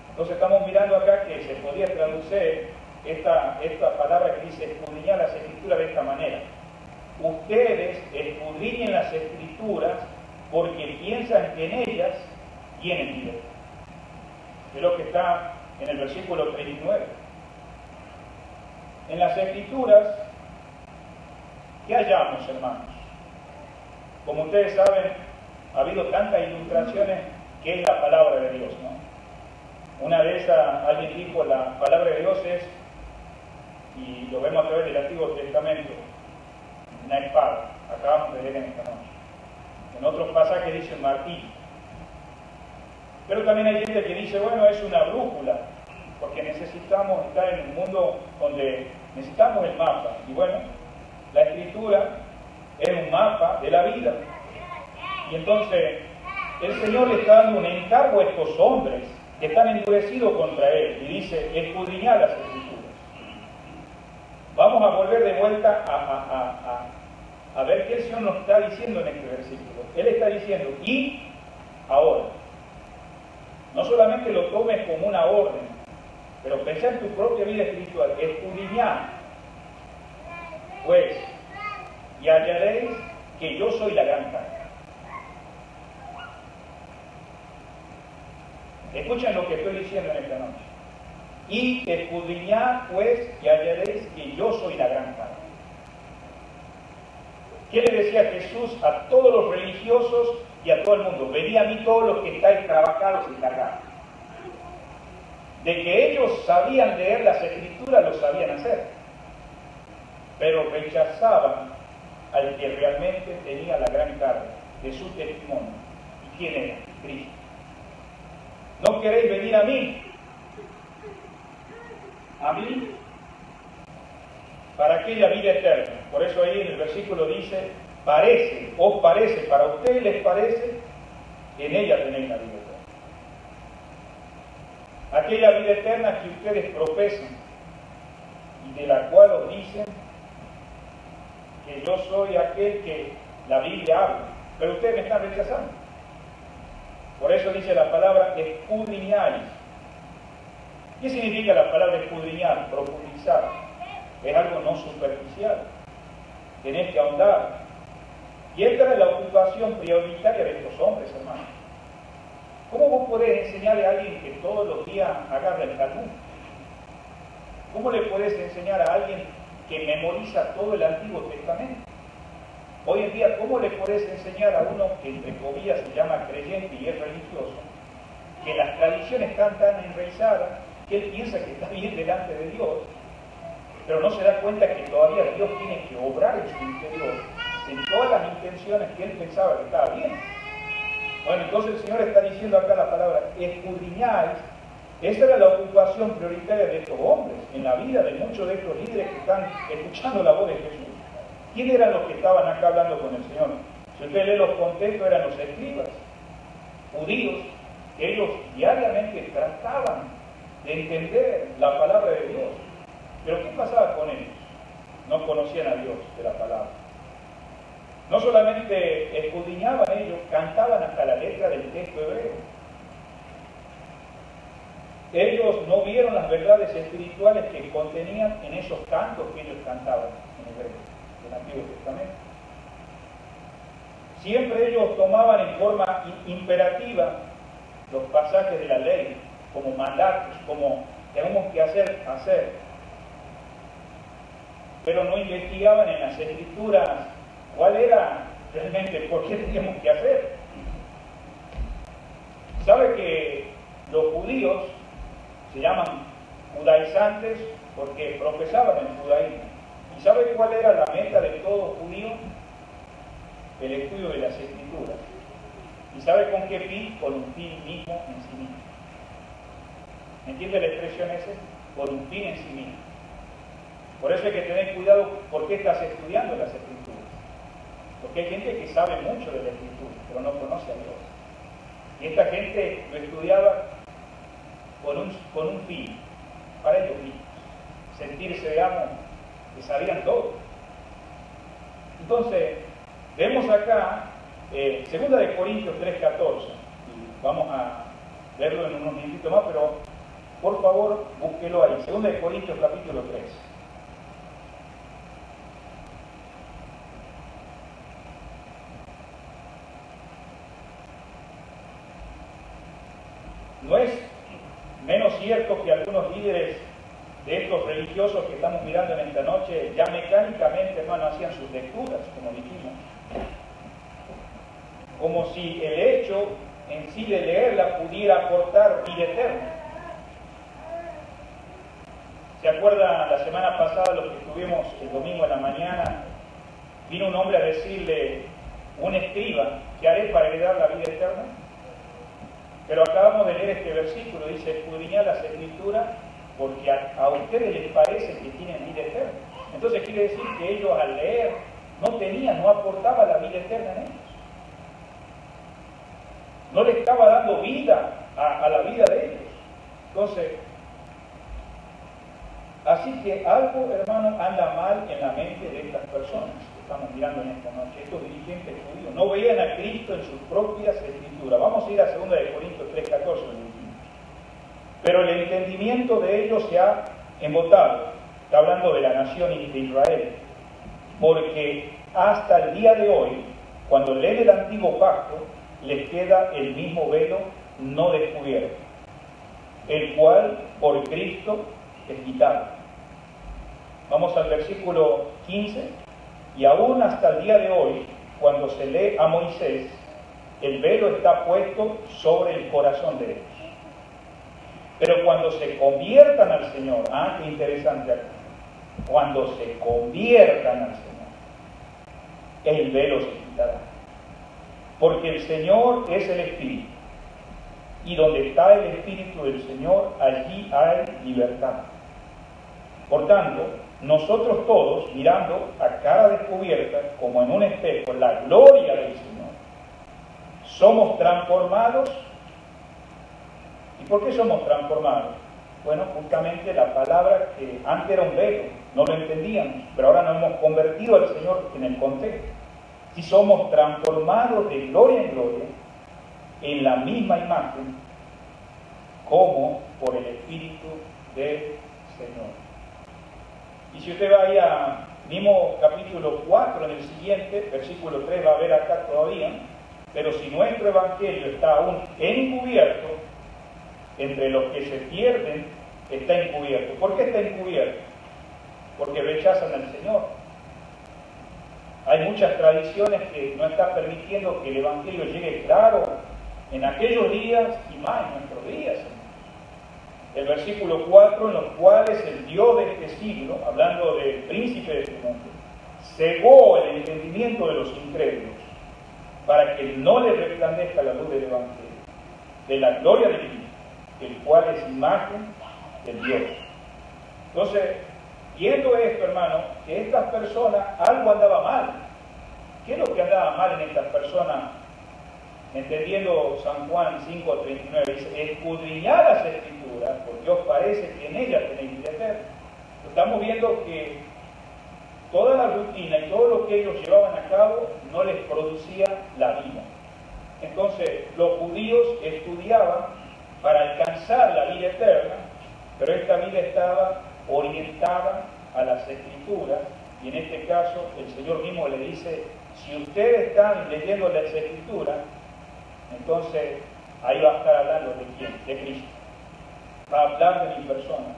Entonces estamos mirando acá que se podía traducir esta palabra que dice escudriñar las Escrituras de esta manera. Ustedes escudriñen las Escrituras porque piensan que en ellas tienen vida. Es lo que está en el versículo 39. En las Escrituras, ¿qué hallamos, hermanos? Como ustedes saben, ha habido tantas ilustraciones que es la palabra de Dios, ¿no? Una de esas, alguien dijo, la palabra de Dios es, y lo vemos a través del Antiguo Testamento, una espada. Acabamos de leer en esta noche. En otros pasajes dice un martillo. Pero también hay gente que dice, bueno, es una brújula, porque necesitamos estar en un mundo donde necesitamos el mapa. Y bueno, la Escritura es un mapa de la vida. Y entonces, el Señor le está dando un encargo a estos hombres que están endurecidos contra Él. Y dice, escudriñad las Escrituras. Vamos a volver de vuelta a ver qué el Señor nos está diciendo en este versículo. Él está diciendo, y ahora. No solamente lo tomes como una orden, pero pensá en tu propia vida espiritual. Escudriñad, pues, y hallaréis que yo soy la gran carga. Escuchen lo que estoy diciendo en esta noche. Y escudriñad, pues, y hallaréis que yo soy la gran carga. ¿Qué le decía Jesús a todos los religiosos y a todo el mundo? Venid a mí todos los que estáis trabajados y cargados. De que ellos sabían leer las Escrituras, lo sabían hacer. Pero rechazaban al que realmente tenía la gran carga de su testimonio. ¿Y quién era? Cristo. ¿No queréis venir a mí? ¿A mí? Para aquella vida eterna. Por eso ahí en el versículo dice, parece, os parece, para ustedes les parece, en ella tenéis la vida eterna. Aquella vida eterna que ustedes profesan y de la cual os dicen que yo soy aquel que la Biblia habla, pero ustedes me están rechazando. Por eso dice la palabra escudriñáis. ¿Qué significa la palabra escudriñar? Profundizar. Es algo no superficial. Tenés que ahondar. Y esta es la ocupación prioritaria de estos hombres, hermanos. ¿Cómo vos podés enseñarle a alguien que todos los días agarra el Talmud? ¿Cómo le podés enseñar a alguien que memoriza todo el Antiguo Testamento? Hoy en día, ¿cómo le podés enseñar a uno que entre comillas se llama creyente y es religioso, que las tradiciones están tan enraizadas que él piensa que está bien delante de Dios, pero no se da cuenta que todavía Dios tiene que obrar en su interior, en todas las intenciones que él pensaba que estaba bien? Bueno, entonces el Señor está diciendo acá la palabra, escudriñáis. Esa era la ocupación prioritaria de estos hombres, en la vida de muchos de estos líderes que están escuchando la voz de Jesús. ¿Quiénes eran los que estaban acá hablando con el Señor? Si usted lee los contextos, eran los escribas. judíos que ellos diariamente trataban de entender la palabra de Dios. Pero ¿qué pasaba con ellos? No conocían a Dios de la palabra. No solamente escudriñaban ellos, cantaban hasta la letra del texto hebreo. Ellos no vieron las verdades espirituales que contenían en esos cantos que ellos cantaban en hebreo, del Antiguo Testamento. Siempre ellos tomaban en forma imperativa los pasajes de la ley, como mandatos, como tenemos que hacer. Pero no investigaban en las Escrituras cuál era realmente, por qué teníamos que hacer. ¿Sabe que los judíos se llaman judaizantes porque profesaban el judaísmo? ¿Y sabe cuál era la meta de todo judío? El estudio de las Escrituras. ¿Y sabe con qué fin? Con un fin mismo en sí mismo. ¿Entiende la expresión esa? Por un fin en sí mismo. Por eso hay que tener cuidado por qué estás estudiando las Escrituras. Porque hay gente que sabe mucho de la Escritura, pero no conoce a Dios. Y esta gente lo estudiaba con un fin, para ellos mismos. Sentirse, digamos, que sabían todo. Entonces, vemos acá, 2 de Corintios 3:14. Vamos a verlo en unos minutitos más, pero por favor, búsquelo ahí. 2 de Corintios capítulo 3. No es menos cierto que algunos líderes de estos religiosos que estamos mirando en esta noche ya mecánicamente, hermano, hacían sus lecturas, como dijimos. Como si el hecho en sí de leerla pudiera aportar vida eterna. ¿Se acuerdan la semana pasada, los que estuvimos el domingo en la mañana? Vino un hombre a decirle, un escriba, ¿qué haré para heredar la vida eterna? Pero acabamos de leer este versículo, dice, escudriñad las Escrituras porque a ustedes les parece que tienen vida eterna. Entonces quiere decir que ellos al leer no aportaba la vida eterna en ellos. No le estaba dando vida a la vida de ellos. Entonces, así que algo, hermano, anda mal en la mente de estas personas que estamos mirando en esta noche, estos dirigentes judíos. No veían a Cristo en sus propias Escrituras. Vamos a ir a 2 de Corintios 3:14. Pero el entendimiento de ellos se ha embotado. Está hablando de la nación de Israel. Porque hasta el día de hoy, cuando leen el antiguo pacto, les queda el mismo velo no descubierto, el cual por Cristo es quitado. Vamos al versículo 15. Y aún hasta el día de hoy, cuando se lee a Moisés, el velo está puesto sobre el corazón de ellos. Pero cuando se conviertan al Señor, qué interesante aquí, cuando se conviertan al Señor, el velo se quitará. Porque el Señor es el Espíritu, y donde está el Espíritu del Señor, allí hay libertad. Por tanto, nosotros todos, mirando a cara descubierta, como en un espejo, la gloria del Señor, somos transformados. ¿Y por qué somos transformados? Bueno, justamente la palabra que antes era un velo, no lo entendíamos, pero ahora nos hemos convertido al Señor en el contexto. Si somos transformados de gloria en gloria, en la misma imagen, como por el Espíritu del Señor. Y si usted va ahí a mismo capítulo 4, en el siguiente, versículo 3, va a ver acá todavía, pero si nuestro evangelio está aún encubierto, entre los que se pierden, está encubierto. ¿Por qué está encubierto? Porque rechazan al Señor. Hay muchas tradiciones que no están permitiendo que el evangelio llegue claro en aquellos días y más en nuestros días. El versículo 4, en los cuales el Dios de este siglo, hablando del príncipe de este mundo, cegó el entendimiento de los incrédulos para que no les resplandezca la luz del evangelio, de la gloria de Cristo, el cual es imagen del Dios. Entonces, viendo esto, hermano, que estas personas, algo andaba mal. ¿Qué es lo que andaba mal en estas personas entendiendo San Juan 5:39, dice, escudriñad las Escrituras, porque os parece que en ellas tenéis vida eterna. Estamos viendo que toda la rutina y todo lo que ellos llevaban a cabo no les producía la vida. Entonces, los judíos estudiaban para alcanzar la vida eterna, pero esta vida estaba orientada a las Escrituras, y en este caso el Señor mismo le dice, si ustedes están leyendo las Escrituras, entonces ahí va a estar hablando de quién, de Cristo. Va a hablar de mi persona.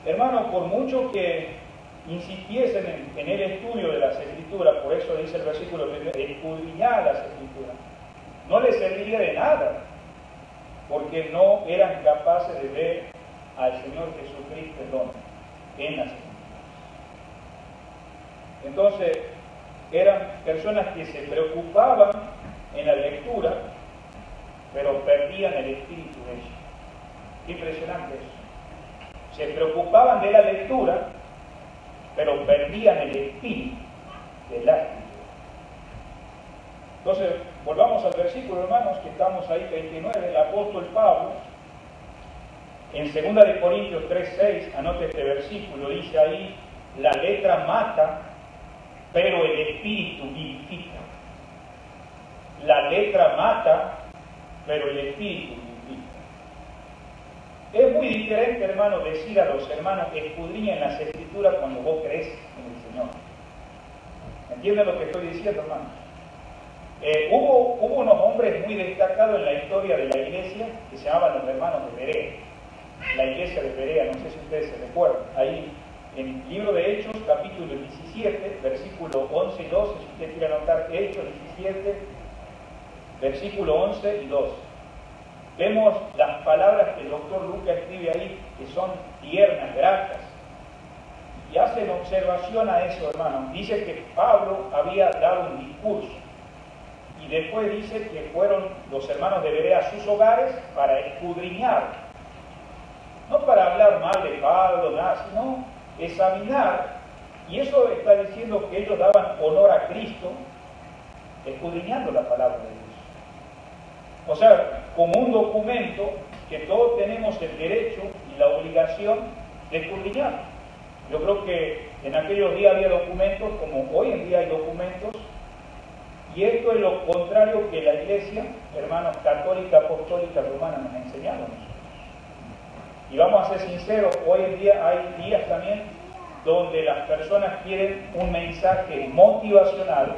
Hermanos, por mucho que insistiesen en el estudio de las Escrituras, por eso dice el versículo primero, escudriñar las Escrituras, no les serviría de nada, porque no eran capaces de ver al Señor Jesucristo en las Escrituras. Entonces, eran personas que se preocupaban en la lectura, pero perdían el espíritu de ellos. Qué impresionante eso. Se preocupaban de la lectura, pero perdían el espíritu de la escritura. Entonces, volvamos al versículo, hermanos, que estamos ahí, 29, el apóstol Pablo, en 2 de Corintios 3:6, anote este versículo, dice ahí, la letra mata, pero el espíritu vivifica. La letra mata, pero el espíritu vivifica. Es muy diferente, hermano, decir a los hermanos que escudriñen las Escrituras cuando vos crees en el Señor. ¿Entienden lo que estoy diciendo, hermanos? Hubo unos hombres muy destacados en la historia de la iglesia que se llamaban los hermanos de Berea. La iglesia de Berea, no sé si ustedes se recuerdan. Ahí, en el libro de Hechos, capítulo 17, versículo 11 y 12, si usted quiere anotar Hechos 17, versículo 11 y 12. Vemos las palabras que el doctor Lucas escribe ahí, que son tiernas, gratas. Y hacen observación a eso, hermanos. Dice que Pablo había dado un discurso. Y después dice que fueron los hermanos de Berea a sus hogares para escudriñar. No para hablar mal de Pablo, nada, sino examinar. Y eso está diciendo que ellos daban honor a Cristo, escudriñando la palabra de Dios. O sea, como un documento que todos tenemos el derecho y la obligación de escudriñar. Yo creo que en aquellos días había documentos, como hoy en día hay documentos, y esto es lo contrario que la Iglesia, hermanos, católica, apostólica, romana nos ha enseñado a nosotros. Y vamos a ser sinceros, hoy en día hay días también donde las personas quieren un mensaje motivacional,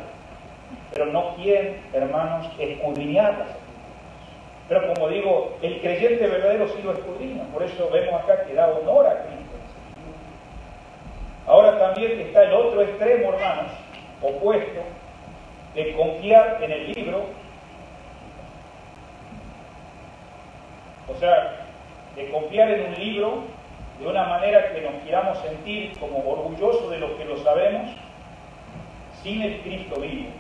pero no quieren, hermanos, escudriñarlas. Pero como digo, el creyente verdadero sí lo escudriña, por eso vemos acá que da honor a Cristo. Ahora también está el otro extremo, hermanos, opuesto, de confiar en el libro, o sea, de confiar en un libro de una manera que nos queramos sentir como orgullosos de lo que lo sabemos, sin el Cristo vivo.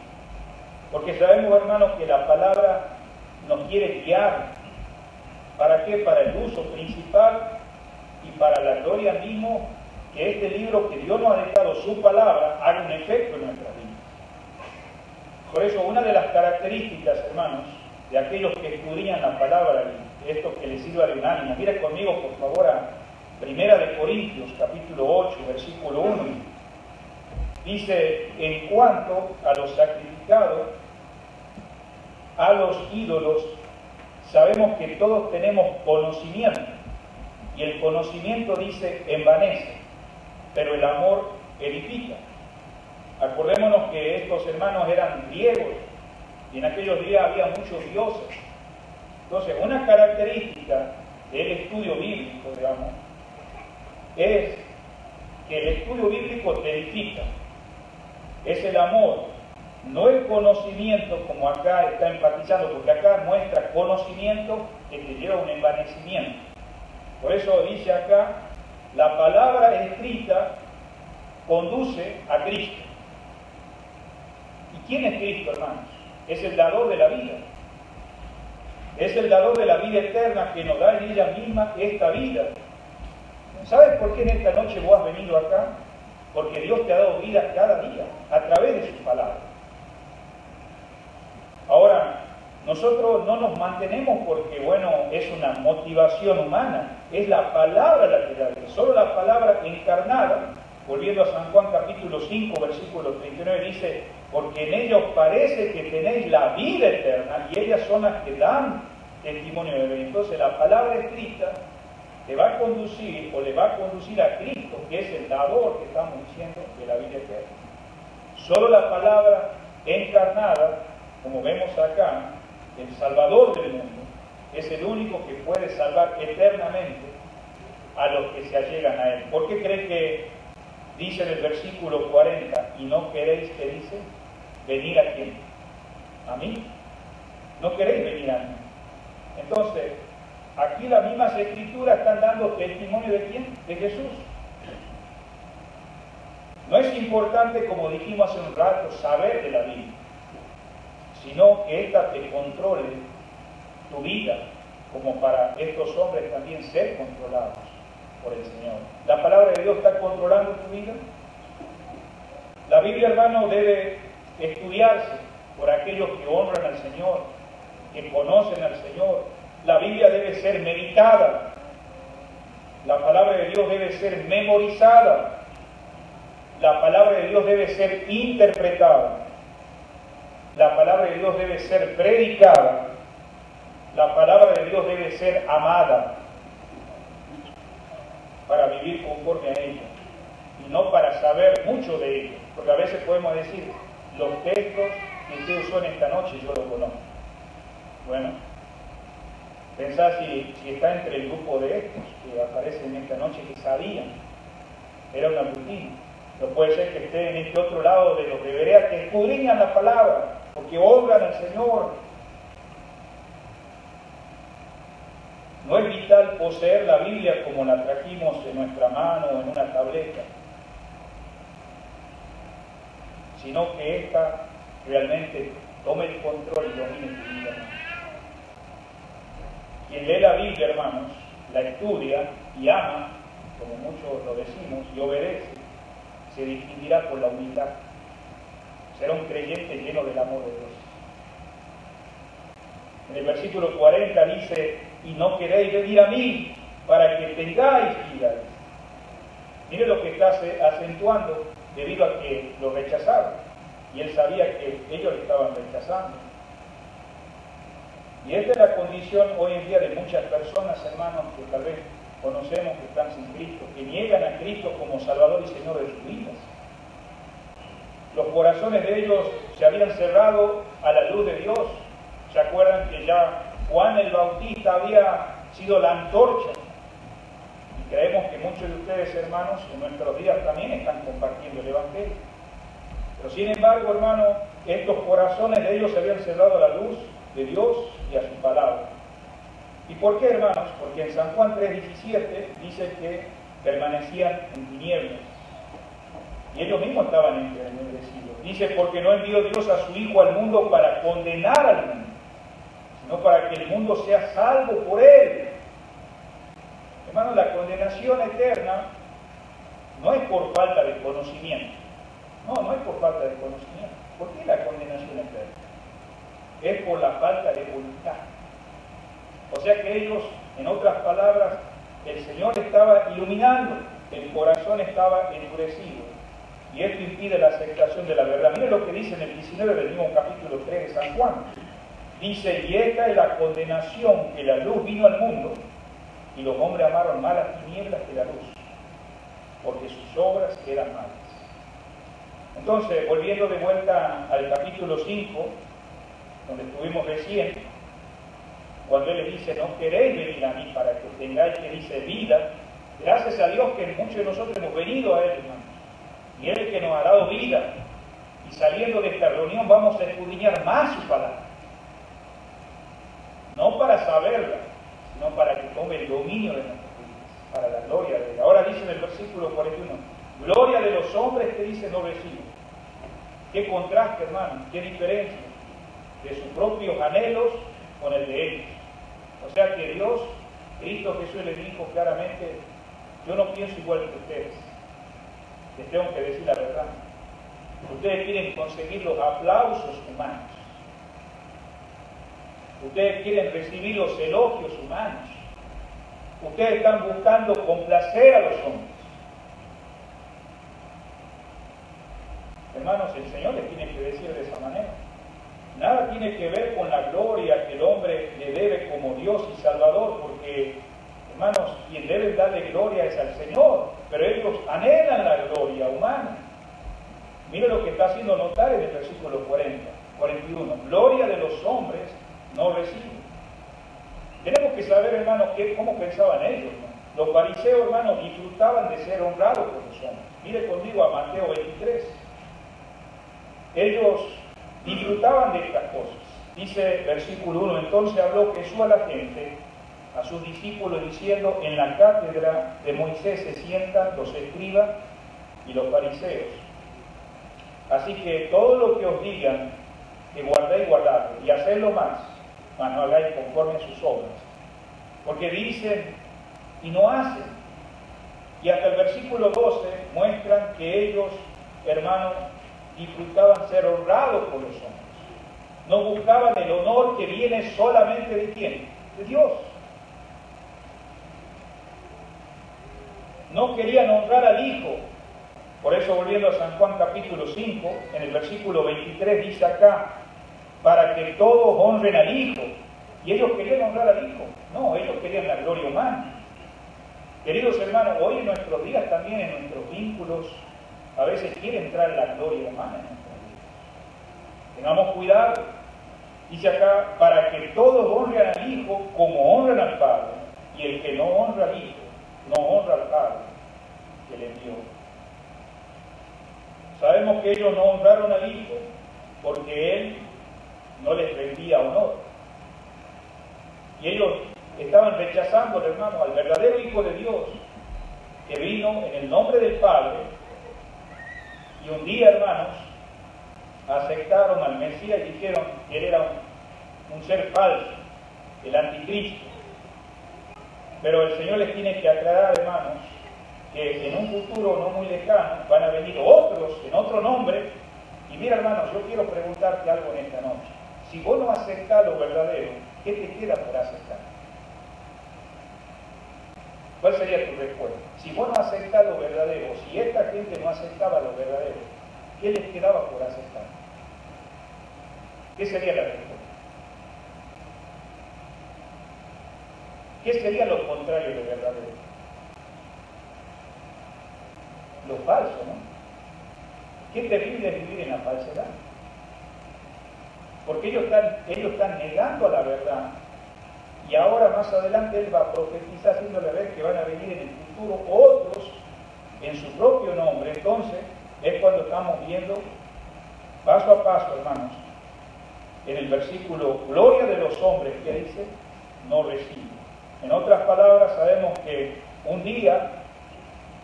Porque sabemos, hermanos, que la palabra nos quiere guiar. ¿Para qué? Para el uso principal y para la gloria mismo, que este libro que Dios nos ha dejado, su palabra, haga un efecto en nuestras vidas. Por eso, una de las características, hermanos, de aquellos que escudriñan la palabra, y esto que les sirva de unánime, mire conmigo, por favor, a 1 de Corintios, capítulo 8, versículo 1. Dice, en cuanto a los sacrificados, a los ídolos, sabemos que todos tenemos conocimiento, y el conocimiento, dice, envanece, pero el amor edifica. Acordémonos que estos hermanos eran griegos, y en aquellos días había muchos dioses. Entonces, una característica del estudio bíblico, digamos, es que el estudio bíblico te edifica. Es el amor, no el conocimiento, como acá está enfatizando, porque acá muestra conocimiento que te lleva a un envanecimiento. Por eso dice acá, la palabra escrita conduce a Cristo. ¿Y quién es Cristo, hermanos? Es el dador de la vida. Es el dador de la vida eterna que nos da en ella misma esta vida. ¿Sabes por qué en esta noche vos has venido acá? Porque Dios te ha dado vida cada día, a través de su palabra. Ahora, nosotros no nos mantenemos porque, bueno, es una motivación humana, es la palabra la que da vida. Solo la palabra encarnada, volviendo a San Juan capítulo 5, versículo 39, dice, porque en ellos parece que tenéis la vida eterna y ellas son las que dan testimonio de vida. Entonces la palabra escrita te va a conducir o le va a conducir a Cristo, que es el dador que estamos diciendo de la vida eterna. Solo la palabra encarnada, como vemos acá, el Salvador del mundo, es el único que puede salvar eternamente a los que se allegan a Él. ¿Por qué cree que dice en el versículo 40, y no queréis, que dice, venir a quién? ¿A mí? No queréis venir a mí. Entonces, aquí las mismas escrituras están dando testimonio de quién? De Jesús. No es importante, como dijimos hace un rato, saber de la Biblia, sino que ésta te controle tu vida, como para estos hombres también ser controlados por el Señor. ¿La palabra de Dios está controlando tu vida? La Biblia, hermano, debe estudiarse por aquellos que honran al Señor, que conocen al Señor. La Biblia debe ser meditada. La palabra de Dios debe ser memorizada. La palabra de Dios debe ser interpretada. La palabra de Dios debe ser predicada. La palabra de Dios debe ser amada para vivir conforme a ella y no para saber mucho de ella, porque a veces podemos decir, los textos que usted usó en esta noche yo lo conozco. Bueno, pensá si está entre el grupo de estos que aparecen en esta noche que sabían, era una rutina. No puede ser que esté en este otro lado de los de Berea que escudriñan la palabra, porque honran al Señor. No es vital poseer la Biblia como la trajimos en nuestra mano o en una tableta, sino que ésta realmente tome el control y domine tu vida. Quien lee la Biblia, hermanos, la estudia y ama, como muchos lo decimos, y obedece, se distinguirá por la humildad. Será un creyente lleno del amor de Dios. En el versículo 40 dice, y no queréis venir a mí para que tengáis vida. Mire lo que está acentuando debido a que lo rechazaron. Y él sabía que ellos le estaban rechazando. Y esta es la condición hoy en día de muchas personas, hermanos, que tal vez conocemos que están sin Cristo, que niegan a Cristo como Salvador y Señor de sus vidas. Los corazones de ellos se habían cerrado a la luz de Dios. ¿Se acuerdan que ya Juan el Bautista había sido la antorcha? Y creemos que muchos de ustedes, hermanos, en nuestros días también están compartiendo el Evangelio. Pero sin embargo, hermano, estos corazones de ellos se habían cerrado a la luz de Dios y a su palabra. ¿Y por qué, hermanos? Porque en San Juan 3:17 dice que permanecían en tinieblas. Y ellos mismos estaban ennegrecidos. Dice, porque no envió Dios a su Hijo al mundo para condenar al mundo, sino para que el mundo sea salvo por Él. Hermanos, la condenación eterna no es por falta de conocimiento. No es por falta de conocimiento. ¿Por qué la condenación eterna? Es por la falta de voluntad. O sea que ellos, en otras palabras, el Señor estaba iluminando, el corazón estaba endurecido. Y esto impide la aceptación de la verdad. Mire lo que dice en el 19 del mismo capítulo 3 de San Juan. Dice, y esta es la condenación, que la luz vino al mundo, y los hombres amaron más las tinieblas que la luz, porque sus obras eran malas. Entonces, volviendo de vuelta al capítulo 5, donde estuvimos recién, cuando Él les dice, no queréis venir a mí para que tengáis, que dice, vida, gracias a Dios que muchos de nosotros hemos venido a Él, hermanos, y Él es el que nos ha dado vida, y saliendo de esta reunión vamos a escudriñar más su palabra, no para saberla, sino para que tome el dominio de nuestras vidas, para la gloria de Él. Ahora dice en el versículo 41, gloria de los hombres que dice no recibo. Qué contraste, hermano, qué diferencia de sus propios anhelos con el de ellos. O sea que Dios, Cristo Jesús les dijo claramente, yo no pienso igual que ustedes, les tengo que decir la verdad. Ustedes quieren conseguir los aplausos humanos, Ustedes quieren recibir los elogios humanos. Ustedes están buscando complacer a los hombres. Hermanos, el Señor les tiene que decir de esa manera. Nada tiene que ver con la gloria que el hombre le debe como Dios y Salvador, porque, hermanos, quien debe darle gloria es al Señor, pero ellos anhelan la gloria humana. Mira lo que está haciendo notar en el versículo 41. Gloria de los hombres no reciben. Tenemos que saber, hermanos, cómo pensaban ellos, ¿no? Los fariseos, hermanos, disfrutaban de ser honrados por los hombres. Mire conmigo a Mateo 23. Ellos disfrutaban de estas cosas. Dice versículo 1, entonces habló Jesús a la gente, a sus discípulos, diciendo, en la cátedra de Moisés se sientan los escribas y los fariseos. Así que todo lo que os digan, que guardéis, guardadlo, y hacedlo más, mas no hagáis conforme a sus obras. Porque dicen y no hacen. Y hasta el versículo 12 muestran que ellos, hermanos, disfrutaban ser honrados por los hombres. No buscaban el honor que viene solamente de ¿quién? De Dios. No querían honrar al Hijo. Por eso, volviendo a San Juan capítulo 5, en el versículo 23 dice acá, para que todos honren al Hijo. Y ellos querían honrar al Hijo. No, ellos querían la gloria humana. Queridos hermanos, hoy en nuestros días también, en nuestros vínculos, a veces quiere entrar la gloria humana en nuestras vidas. Tengamos cuidado. Dice acá, para que todos honren al Hijo como honran al Padre. Y el que no honra al Hijo, no honra al Padre que le envió. Sabemos que ellos no honraron al Hijo porque Él no les rendía honor. Y ellos estaban rechazando, hermano, al verdadero Hijo de Dios, que vino en el nombre del Padre. Y un día, hermanos, aceptaron al Mesías y dijeron que él era un ser falso, el anticristo. Pero el Señor les tiene que aclarar, hermanos, que en un futuro no muy lejano van a venir otros en otro nombre. Y mira, hermanos, yo quiero preguntarte algo en esta noche. Si vos no aceptás lo verdadero, ¿qué te queda por aceptar? ¿Cuál sería tu respuesta? Si vos no aceptás lo verdadero, si esta gente no aceptaba lo verdadero, ¿qué les quedaba por aceptar? ¿Qué sería la respuesta? ¿Qué sería lo contrario de verdadero? Lo falso, ¿no? Qué terrible es vivir en la falsedad. Porque ellos están negando a la verdad. Y ahora más adelante Él va a profetizar haciéndole ver que van a venir en el futuro otros en su propio nombre. Entonces es cuando estamos viendo paso a paso, hermanos, en el versículo, gloria de los hombres, que dice, no recibe. En otras palabras, sabemos que un día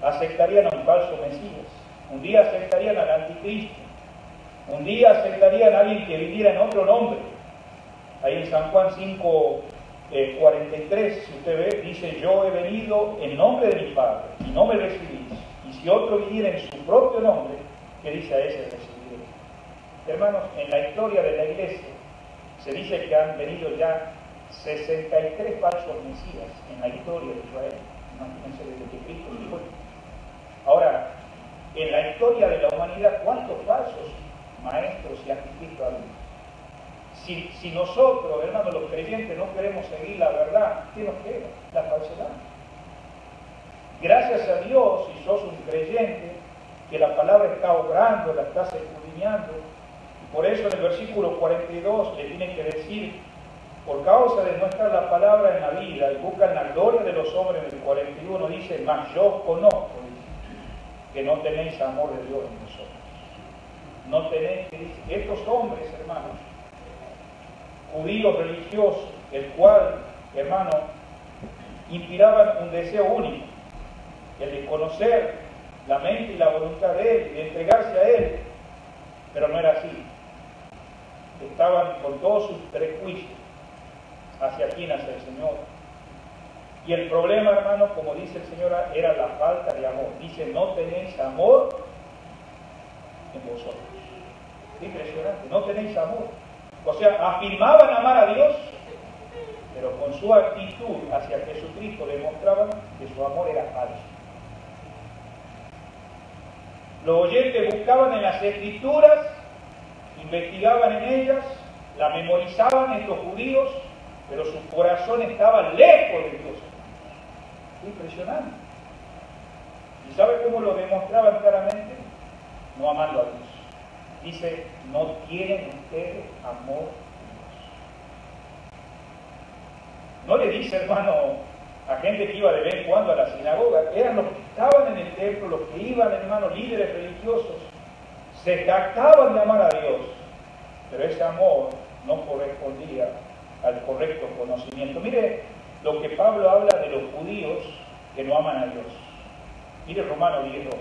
aceptarían a un falso Mesías, un día aceptarían al anticristo, un día aceptarían a alguien que viviera en otro nombre. Ahí en San Juan 5, 43, si usted ve, dice, yo he venido en nombre de mi Padre y no me recibís. Y si otro viniera en su propio nombre, ¿qué dice a ese recibiré? Hermanos, en la historia de la iglesia se dice que han venido ya 63 falsos mesías en la historia de Israel. Imagínense desde que Cristo llegó. Ahora, en la historia de la humanidad, ¿cuántos falsos maestros y anticristos ha habido? Si nosotros, hermanos, los creyentes, no queremos seguir la verdad, ¿qué nos queda? La falsedad. Gracias a Dios, si sos un creyente, que la palabra está obrando, la estás escudriñando. Y por eso en el versículo 42 le tienen que decir, por causa de no estar la palabra en la vida, y buscan la gloria de los hombres. En el 41 dice, mas yo conozco, que no tenéis amor de Dios en vosotros. No tenéis, estos hombres, hermanos, judíos religiosos, el cual, hermano, inspiraban un deseo único, el de conocer la mente y la voluntad de Él, de entregarse a Él, pero no era así. Estaban con todos sus prejuicios hacia quién, hacia el Señor. Y el problema, hermano, como dice el Señor, era la falta de amor. Dice, no tenéis amor en vosotros. Impresionante, no tenéis amor. O sea, afirmaban amar a Dios, pero con su actitud hacia Jesucristo demostraban que su amor era falso. Los oyentes buscaban en las Escrituras, investigaban en ellas, la memorizaban estos judíos, pero su corazón estaba lejos de Dios. Impresionante. ¿Y sabe cómo lo demostraban claramente? No amando a Dios. Dice, no tienen ustedes amor a Dios. No le dice, hermano, a gente que iba de vez en cuando a la sinagoga, eran los que estaban en el templo, los que iban, hermano, líderes religiosos, se jactaban de amar a Dios, pero ese amor no correspondía al correcto conocimiento. Mire lo que Pablo habla de los judíos que no aman a Dios. Mire Romanos 10:2.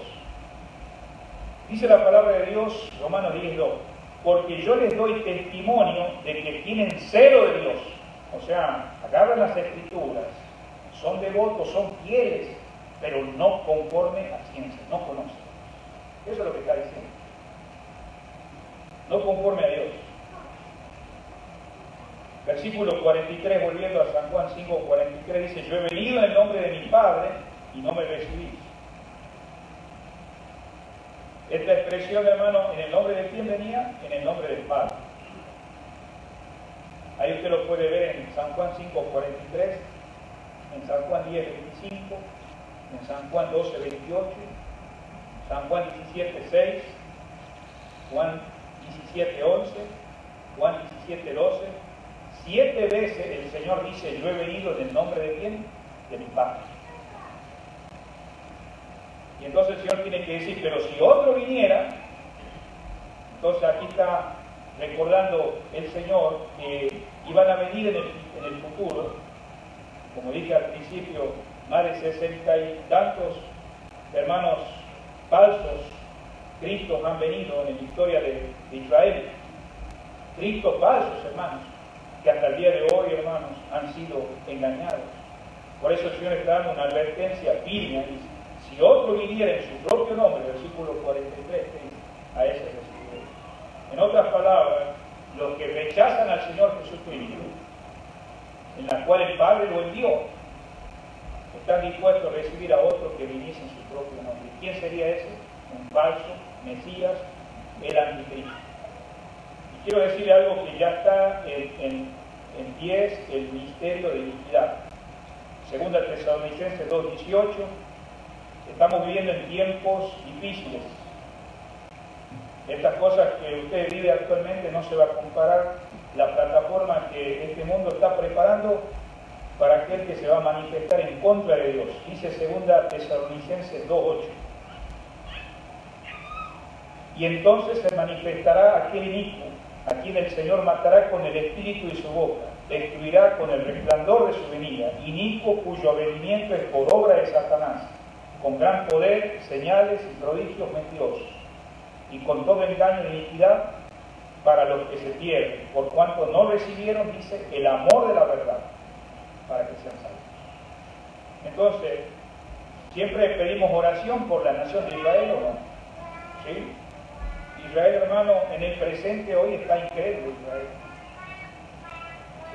Dice la palabra de Dios, Romanos 10:2, porque yo les doy testimonio de que tienen celo de Dios. O sea, agarran las Escrituras, son devotos, son fieles, pero no conforme a ciencia, no conocen. Eso es lo que está diciendo. No conforme a Dios. Versículo 43, volviendo a San Juan 5:43, dice, yo he venido en el nombre de mi Padre y no me recibís. Esta expresión, hermano, ¿en el nombre de quién venía? En el nombre del Padre. Ahí usted lo puede ver en San Juan 5:43, en San Juan 10:25, en San Juan 12:28, San Juan 17:6, Juan 17:11, Juan 17:12. 7 veces el Señor dice, yo he venido en el nombre de quién? De mi Padre. Y entonces el Señor tiene que decir, pero si otro viniera, entonces aquí está recordando el Señor que iban a venir en el futuro, como dije al principio, más de 60 y tantos hermanos falsos Cristos han venido en la historia de Israel. Cristos falsos, hermanos, que hasta el día de hoy, hermanos, han sido engañados. Por eso el Señor está dando una advertencia firme. Dice, si otro viniera en su propio nombre, versículo 43, a ese recibiré. En otras palabras, los que rechazan al Señor Jesucristo, en la cual el Padre lo envió, están dispuestos a recibir a otro que viniese en su propio nombre. ¿Quién sería ese? Un falso Mesías, el anticristo. Y quiero decirle algo que ya está en pies, el misterio de iniquidad. Segunda Tesalonicenses 2:18, estamos viviendo en tiempos difíciles. Estas cosas que usted vive actualmente no se va a comparar la plataforma que este mundo está preparando para aquel que se va a manifestar en contra de Dios. Dice Segunda Tesalonicenses 2:8. Y entonces se manifestará aquel inicuo, a quien el Señor matará con el espíritu de su boca, destruirá con el resplandor de su venida, inicuo cuyo avenimiento es por obra de Satanás, con gran poder, señales y prodigios mentirosos, y con todo engaño de iniquidad para los que se pierden, por cuanto no recibieron, dice, el amor de la verdad, para que sean salvos. Entonces, siempre pedimos oración por la nación de Israel, ¿o no? ¿Sí? Israel, hermano, en el presente hoy está incrédulo Israel.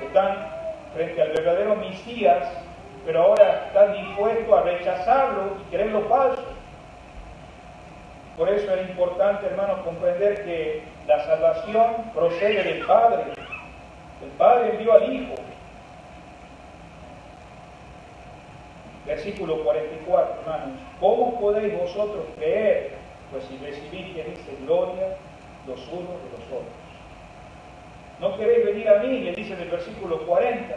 Están frente al verdadero Mesías, pero ahora están dispuestos a rechazarlo y creer lo falso. Por eso es importante, hermano, comprender que la salvación procede del Padre. El Padre envió al Hijo. Versículo 44, hermanos. ¿Cómo podéis vosotros creer? Pues si recibís, que dice, gloria los unos de los otros. No queréis venir a mí, le dice en el versículo 40.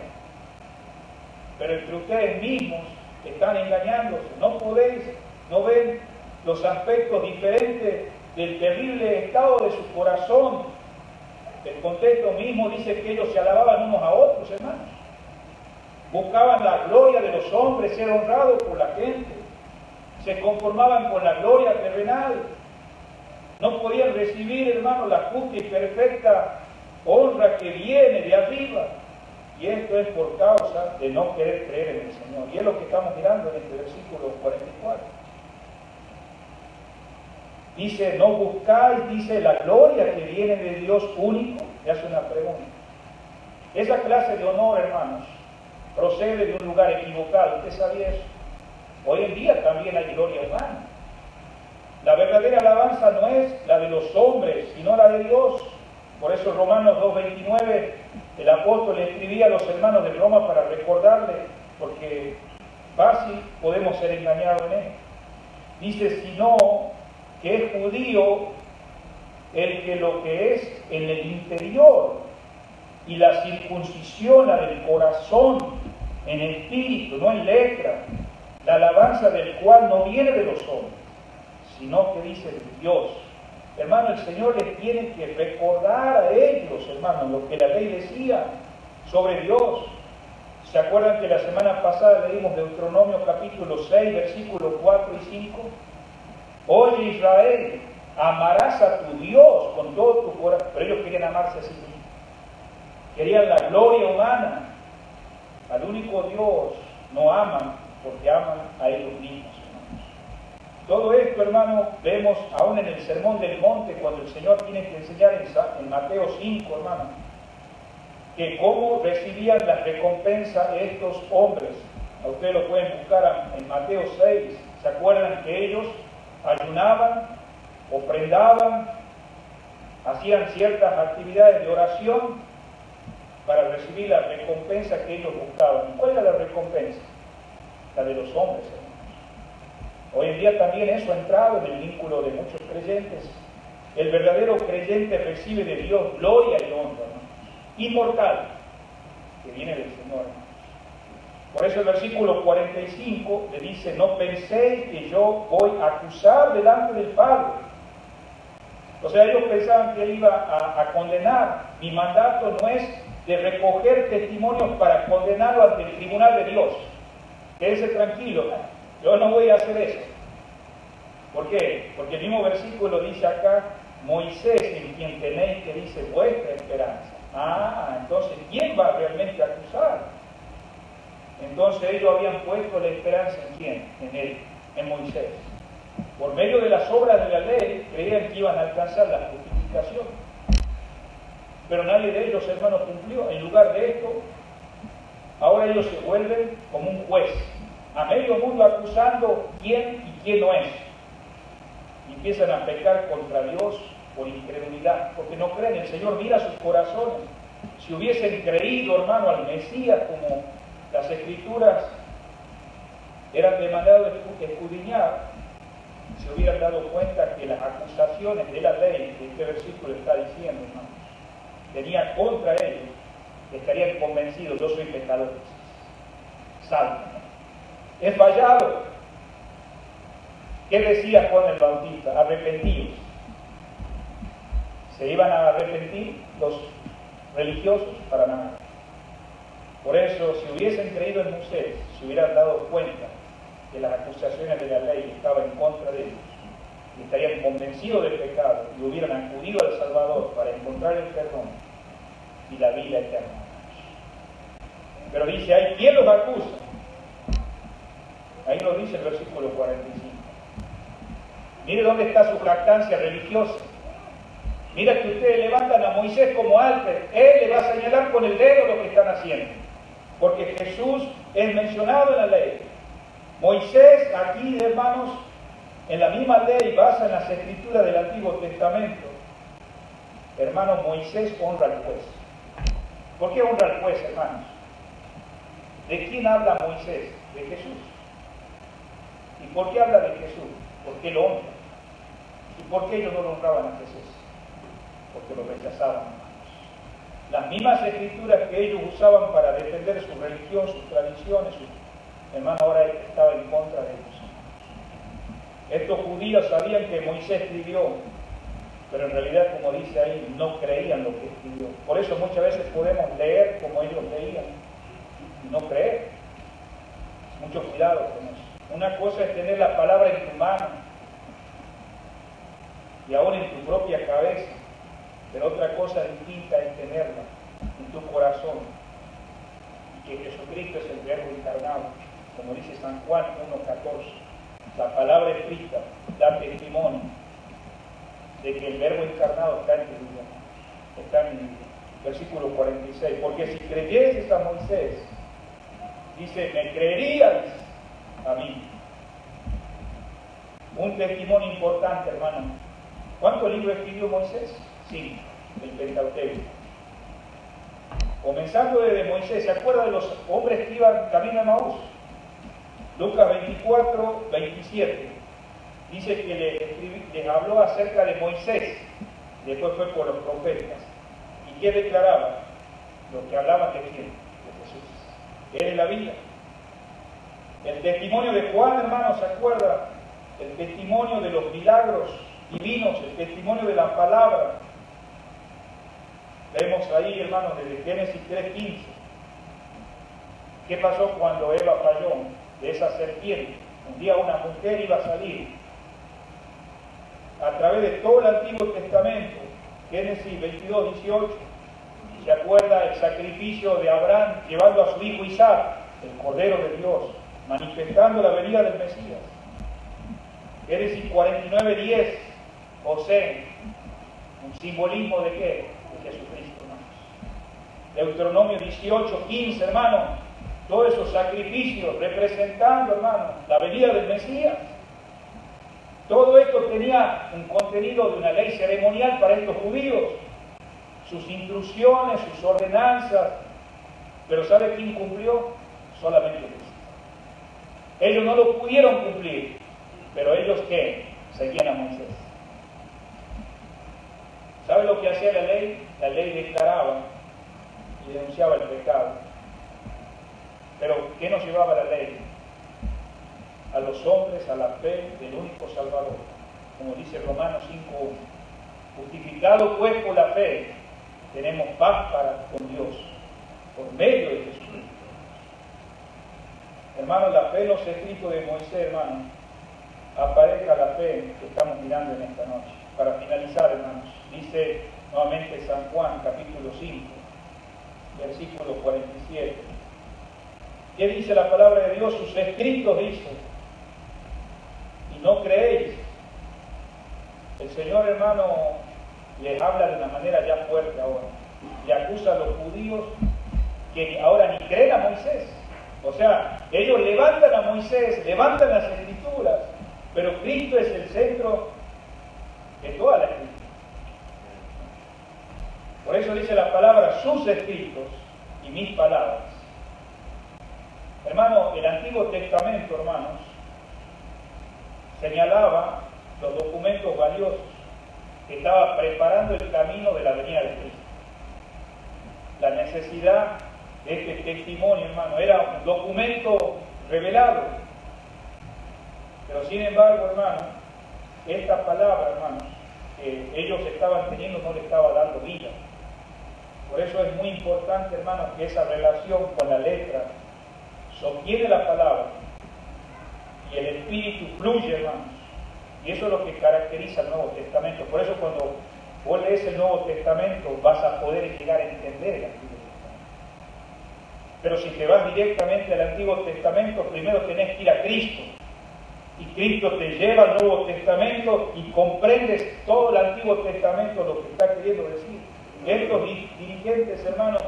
Pero entre ustedes mismos están engañándose. No podéis, no ven los aspectos diferentes del terrible estado de su corazón. El contexto mismo dice que ellos se alababan unos a otros, hermanos. Buscaban la gloria de los hombres, ser honrados por la gente. Se conformaban con la gloria terrenal. No podían recibir, hermanos, la justa y perfecta honra que viene de arriba. Y esto es por causa de no querer creer en el Señor. Y es lo que estamos mirando en este versículo 44. Dice, no buscáis, dice, la gloria que viene de Dios único. Le hace una pregunta. Esa clase de honor, hermanos, procede de un lugar equivocado. ¿Usted sabía eso? Hoy en día también hay gloria humana. La verdadera alabanza no es la de los hombres, sino la de Dios. Por eso Romanos 2:29, el apóstol le escribía a los hermanos de Roma para recordarle, porque fácil podemos ser engañados en él. Dice, sino que es judío el que lo que es en el interior, y la circuncisión, la del corazón, en espíritu, no en letra, la alabanza del cual no viene de los hombres, sino que dice de Dios. Hermano, el Señor les tiene que recordar a ellos, hermano, lo que la ley decía sobre Dios. ¿Se acuerdan que la semana pasada leímos Deuteronomio capítulo 6, versículos 4 y 5? Oye Israel, amarás a tu Dios con todo tu corazón. Pero ellos querían amarse a sí mismos. Querían la gloria humana. Al único Dios no aman porque aman a ellos mismos, hermanos. Todo esto, hermano, vemos aún en el Sermón del Monte, cuando el Señor tiene que enseñar en Mateo 5, hermano, que cómo recibían la recompensa estos hombres. A ustedes lo pueden buscar en Mateo 6. ¿Se acuerdan que ellos ayunaban, ofrendaban, hacían ciertas actividades de oración para recibir la recompensa que ellos buscaban? ¿Cuál era la recompensa? La de los hombres, hermanos. Hoy en día también eso ha entrado en el vínculo de muchos creyentes. El verdadero creyente recibe de Dios gloria y honra, hermanos, inmortal, que viene del Señor, hermanos. Por eso el versículo 45 le dice, no penséis que yo voy a acusar delante del Padre. O sea, ellos pensaban que él iba a condenar. Mi mandato no es de recoger testimonios para condenarlo ante el tribunal de Dios. Quédese tranquilo, yo no voy a hacer eso. ¿Por qué? Porque el mismo versículo dice acá, Moisés, en quien tenéis, que dice vuestra esperanza. Entonces, ¿quién va realmente a acusar? Entonces ellos habían puesto la esperanza ¿en quién? En él, en Moisés. Por medio de las obras de la ley, creían que iban a alcanzar la justificación. Pero nadie de ellos, hermanos, cumplió. En lugar de esto, ahora ellos se vuelven como un juez, a medio mundo acusando quién y quién no es. Y empiezan a pecar contra Dios por incredulidad, porque no creen. El Señor mira sus corazones. Si hubiesen creído, hermano, al Mesías, como las Escrituras eran demandadas de escudriñar, se hubieran dado cuenta que las acusaciones de la ley que este versículo está diciendo, hermanos, tenían contra ellos, estarían convencidos, yo soy pecador, salvo, he fallado. ¿Qué decía Juan el Bautista? Arrepentidos. ¿Se iban a arrepentir los religiosos? Para nada. Por eso, si hubiesen creído en Moisés, se hubieran dado cuenta que las acusaciones de la ley estaban en contra de ellos, y estarían convencidos del pecado, y hubieran acudido al Salvador para encontrar el perdón y la vida eterna. Pero dice, ¿hay quién los acusa? Ahí nos dice el versículo 45. Mire dónde está su jactancia religiosa. Mira que ustedes levantan a Moisés como alter. Él le va a señalar con el dedo lo que están haciendo. Porque Jesús es mencionado en la ley. Moisés, aquí, hermanos, en la misma ley, basa en las escrituras del Antiguo Testamento. Hermanos, Moisés honra al juez. ¿Por qué honra al juez, hermanos? ¿De quién habla Moisés? De Jesús. ¿Y por qué habla de Jesús? Porque lo honra. ¿Y por qué ellos no lo honraban a Jesús? Porque lo rechazaban, hermanos. Las mismas escrituras que ellos usaban para defender su religión, sus tradiciones, hermano, ahora estaba en contra de ellos. Estos judíos sabían que Moisés escribió, pero en realidad, como dice ahí, no creían lo que escribió. Por eso muchas veces podemos leer como ellos leían y no creer. Mucho cuidado con eso. Una cosa es tener la palabra en tu mano y aún en tu propia cabeza, pero otra cosa distinta es tenerla en tu corazón y que Jesucristo es el Verbo encarnado, como dice San Juan 1:14. La palabra escrita da testimonio de que el Verbo encarnado está en tu vida. Está en el versículo 46. Porque si creyeses a Moisés, Dice, ¿me creeríais a mí? Un testimonio importante, hermano. ¿Cuántos libros escribió Moisés? 5, el Pentateuco. Comenzando desde Moisés, ¿se acuerda de los hombres que iban camino a Emaús? Lucas 24, 27. Dice que les habló acerca de Moisés, después fue por los profetas. ¿Y qué declaraba? Lo que hablaban de quién, de Jesús. Él es la vida. El testimonio de Juan, hermano, ¿se acuerda? El testimonio de los milagros divinos, el testimonio de la palabra. Vemos ahí, hermano, desde Génesis 3:15. ¿Qué pasó cuando Eva falló de esa serpiente? Un día una mujer iba a salir a través de todo el Antiguo Testamento. Génesis 22:18. ¿Se acuerda el sacrificio de Abraham llevando a su hijo Isaac, el Cordero de Dios, manifestando la venida del Mesías? Génesis 49:10. José, un simbolismo de qué? De Jesucristo, hermanos. Deuteronomio 18:15, hermano. Todos esos sacrificios representando, hermano, la venida del Mesías. Todo esto tenía un contenido de una ley ceremonial para estos judíos. Sus instrucciones, sus ordenanzas. Pero ¿sabe quién cumplió? Solamente Cristo. Ellos no lo pudieron cumplir. Pero ellos, ¿qué? Seguían a Moisés. ¿Sabe lo que hacía la ley? La ley declaraba y denunciaba el pecado. Pero ¿qué nos llevaba la ley? A los hombres a la fe del único Salvador. Como dice Romanos 5:1. Justificado pues por la fe, tenemos paz para con Dios, por medio de Jesucristo. Hermanos, la fe en los escritos de Moisés, hermanos, aparezca la fe que estamos mirando en esta noche. Para finalizar, hermanos, dice nuevamente San Juan, capítulo 5, versículo 47. ¿Qué dice la palabra de Dios? Sus escritos dice, y no creéis. El Señor, hermano, les habla de una manera ya fuerte ahora. Le acusa a los judíos que ahora ni creen a Moisés. O sea, ellos levantan a Moisés, levantan las escrituras, pero Cristo es el centro de toda la escritura. Por eso dice la palabra, sus escritos y mis palabras. Hermano, el Antiguo Testamento, hermanos, señalaba los documentos valiosos que estaba preparando el camino de la venida de Cristo. La necesidad de este testimonio, hermano, era un documento revelado. Pero sin embargo, hermano, esta palabra, hermanos, que ellos estaban teniendo no le estaba dando vida. Por eso es muy importante, hermanos, que esa relación con la letra sostiene la palabra y el Espíritu fluye, hermanos. Y eso es lo que caracteriza el Nuevo Testamento. Por eso cuando vos lees el Nuevo Testamento vas a poder llegar a entender el Antiguo Testamento. Pero si te vas directamente al Antiguo Testamento, primero tenés que ir a Cristo. Y Cristo te lleva al Nuevo Testamento y comprendes todo el Antiguo Testamento lo que está queriendo decir. Estos dirigentes, hermanos,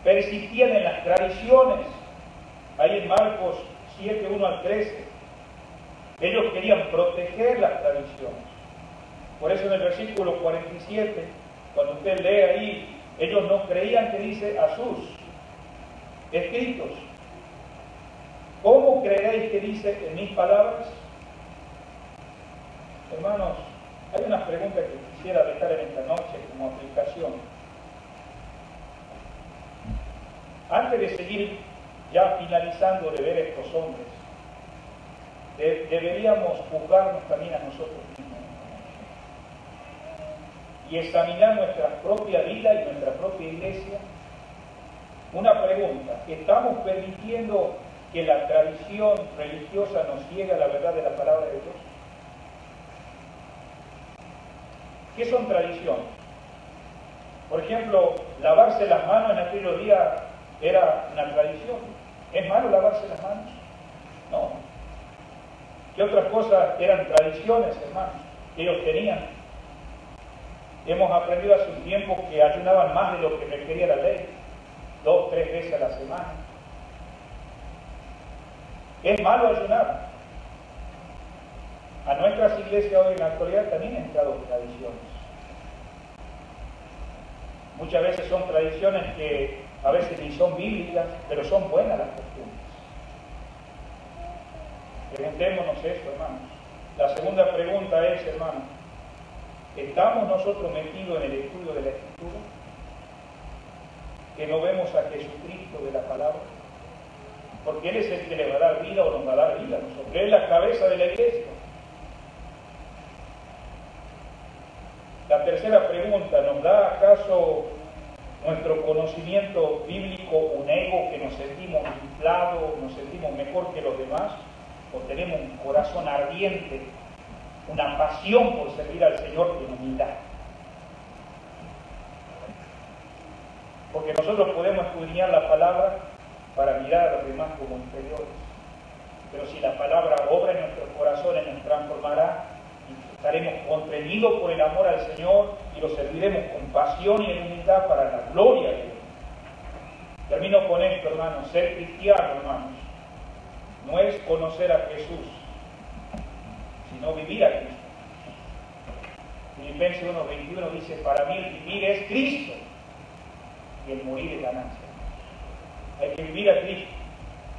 persistían en las tradiciones. Ahí en Marcos 7, 1 al 13. Ellos querían proteger las tradiciones. Por eso en el versículo 47, cuando usted lee ahí, ellos no creían que dice a sus escritos. ¿Cómo creeréis que dice en mis palabras? Hermanos, hay unas preguntas que quisiera dejar en esta noche como aplicación. Antes de seguir ya finalizando de ver estos hombres, deberíamos juzgarnos también a nosotros mismos y examinar nuestra propia vida y nuestra propia iglesia. Una pregunta: ¿estamos permitiendo que la tradición religiosa nos ciegue a la verdad de la palabra de Dios? ¿Qué son tradiciones? Por ejemplo, lavarse las manos en aquellos días era una tradición. ¿Es malo lavarse las manos? No. ¿Qué otras cosas eran tradiciones, hermanos, que ellos tenían? Hemos aprendido hace un tiempo que ayunaban más de lo que requería la ley, 2 o 3 veces a la semana. ¿Es malo ayunar? A nuestras iglesias hoy en la actualidad también han entrado tradiciones. Muchas veces son tradiciones que a veces ni son bíblicas, pero son buenas las costumbres. Preguntémonos eso, hermanos. La segunda pregunta es, hermanos, ¿estamos nosotros metidos en el estudio de la Escritura? ¿Que no vemos a Jesucristo de la palabra? Porque Él es el que le va a dar vida o nos va a dar vida a nosotros. Él es la cabeza de la iglesia. La tercera pregunta, ¿nos da acaso nuestro conocimiento bíblico un ego que nos sentimos inflados, nos sentimos mejor que los demás? ¿O tenemos un corazón ardiente, una pasión por servir al Señor en humildad? Porque nosotros podemos escudriñar la palabra para mirar a los demás como inferiores. Pero si la palabra obra en nuestros corazones, nos transformará y estaremos contenidos por el amor al Señor y lo serviremos con pasión y en humildad para la gloria de Dios. Termino con esto, hermanos. Ser cristiano, hermanos, no es conocer a Jesús, sino vivir a Cristo. Filipenses 1:21 dice, para mí el vivir es Cristo y el morir es ganancia. Hay que vivir a Cristo.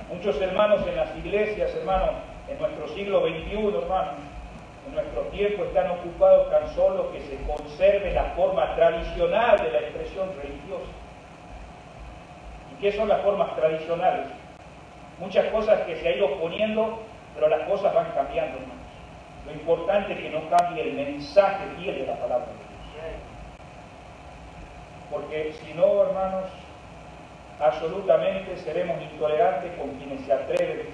Muchos hermanos en las iglesias, hermanos, en nuestro siglo XXI, hermanos, en nuestro tiempo están ocupados tan solo que se conserve la forma tradicional de la expresión religiosa. ¿Y qué son las formas tradicionales? Muchas cosas que se ha ido poniendo, pero las cosas van cambiando, hermanos. Lo importante es que no cambie el mensaje fiel de la palabra de Dios. Porque si no, hermanos, absolutamente seremos intolerantes con quienes se atreven,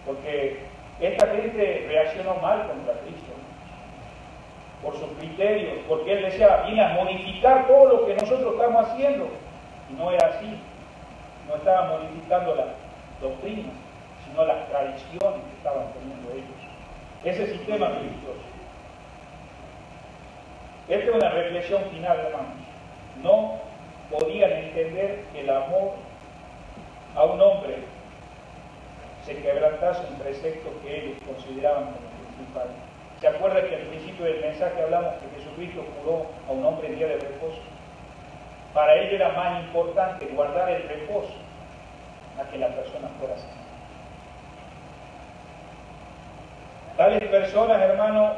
porque esta gente reaccionó mal contra Cristo, ¿no? Por sus criterios, porque Él decía, viene a modificar todo lo que nosotros estamos haciendo, y no era así. No estaba modificando la doctrina, sino las tradiciones que estaban teniendo ellos. Ese sistema religioso. Esta es una reflexión final, hermanos. No podían entender que el amor a un hombre se quebrantase un precepto que ellos consideraban como principal. ¿Se acuerdan que al principio del mensaje hablamos que Jesucristo curó a un hombre en día de reposo? Para ellos era más importante guardar el reposo a que la persona fuera sana. Tales personas, hermanos,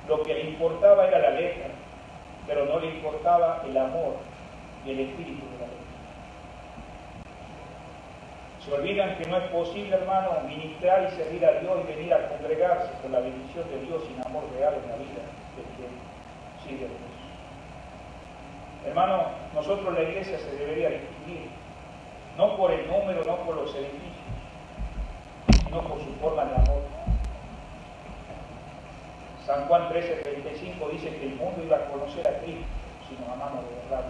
lo que le importaba era la letra, pero no le importaba el amor y el espíritu de la letra. Se olvidan que no es posible, hermano, ministrar y servir a Dios y venir a congregarse con la bendición de Dios sin amor real en la vida del que sigue a Dios. Hermano, nosotros la iglesia se debería distinguir, no por el número, no por los edificios, sino por su forma de amor. San Juan 13:35 dice que el mundo iba a conocer a Cristo si nos amamos de verdad.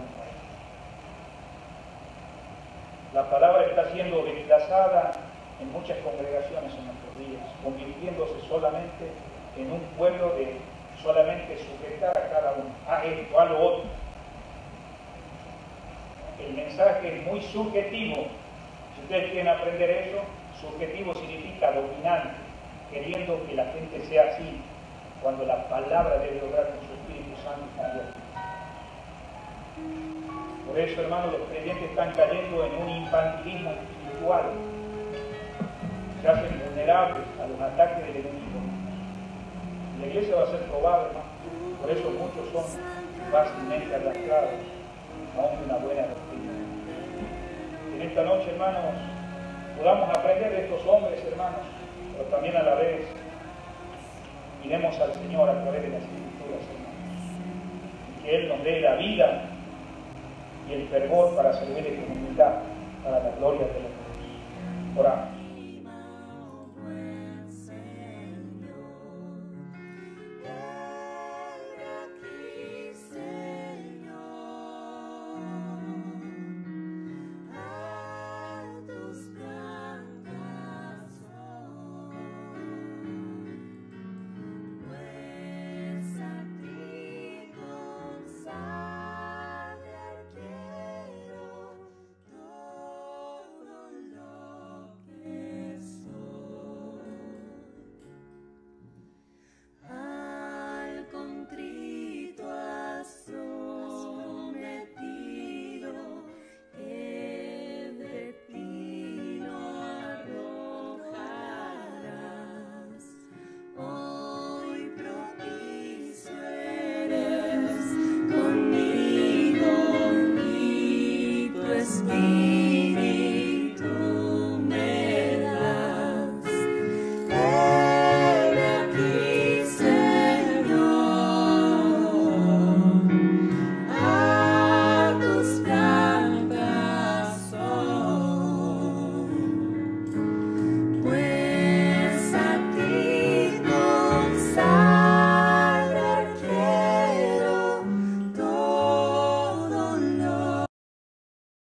La palabra está siendo desplazada en muchas congregaciones en nuestros días, convirtiéndose solamente en un pueblo de solamente sujetar a cada uno, a esto, a lo otro. El mensaje es muy subjetivo. Si ustedes quieren aprender eso, subjetivo significa dominante, queriendo que la gente sea así, cuando la palabra debe obrar con su Espíritu Santo y Dios. Por eso, hermanos, los creyentes están cayendo en un infantilismo espiritual. Se hacen vulnerables a los ataques del enemigo. La iglesia va a ser probada, hermano. Por eso muchos son fácilmente arrastrados aún de una buena doctrina. En esta noche, hermanos, podamos aprender de estos hombres, hermanos, pero también a la vez miremos al Señor a través de las Escrituras, hermanos. Y que Él nos dé la vida y el fervor para servirle con humildad, para la gloria de Dios. Oramos.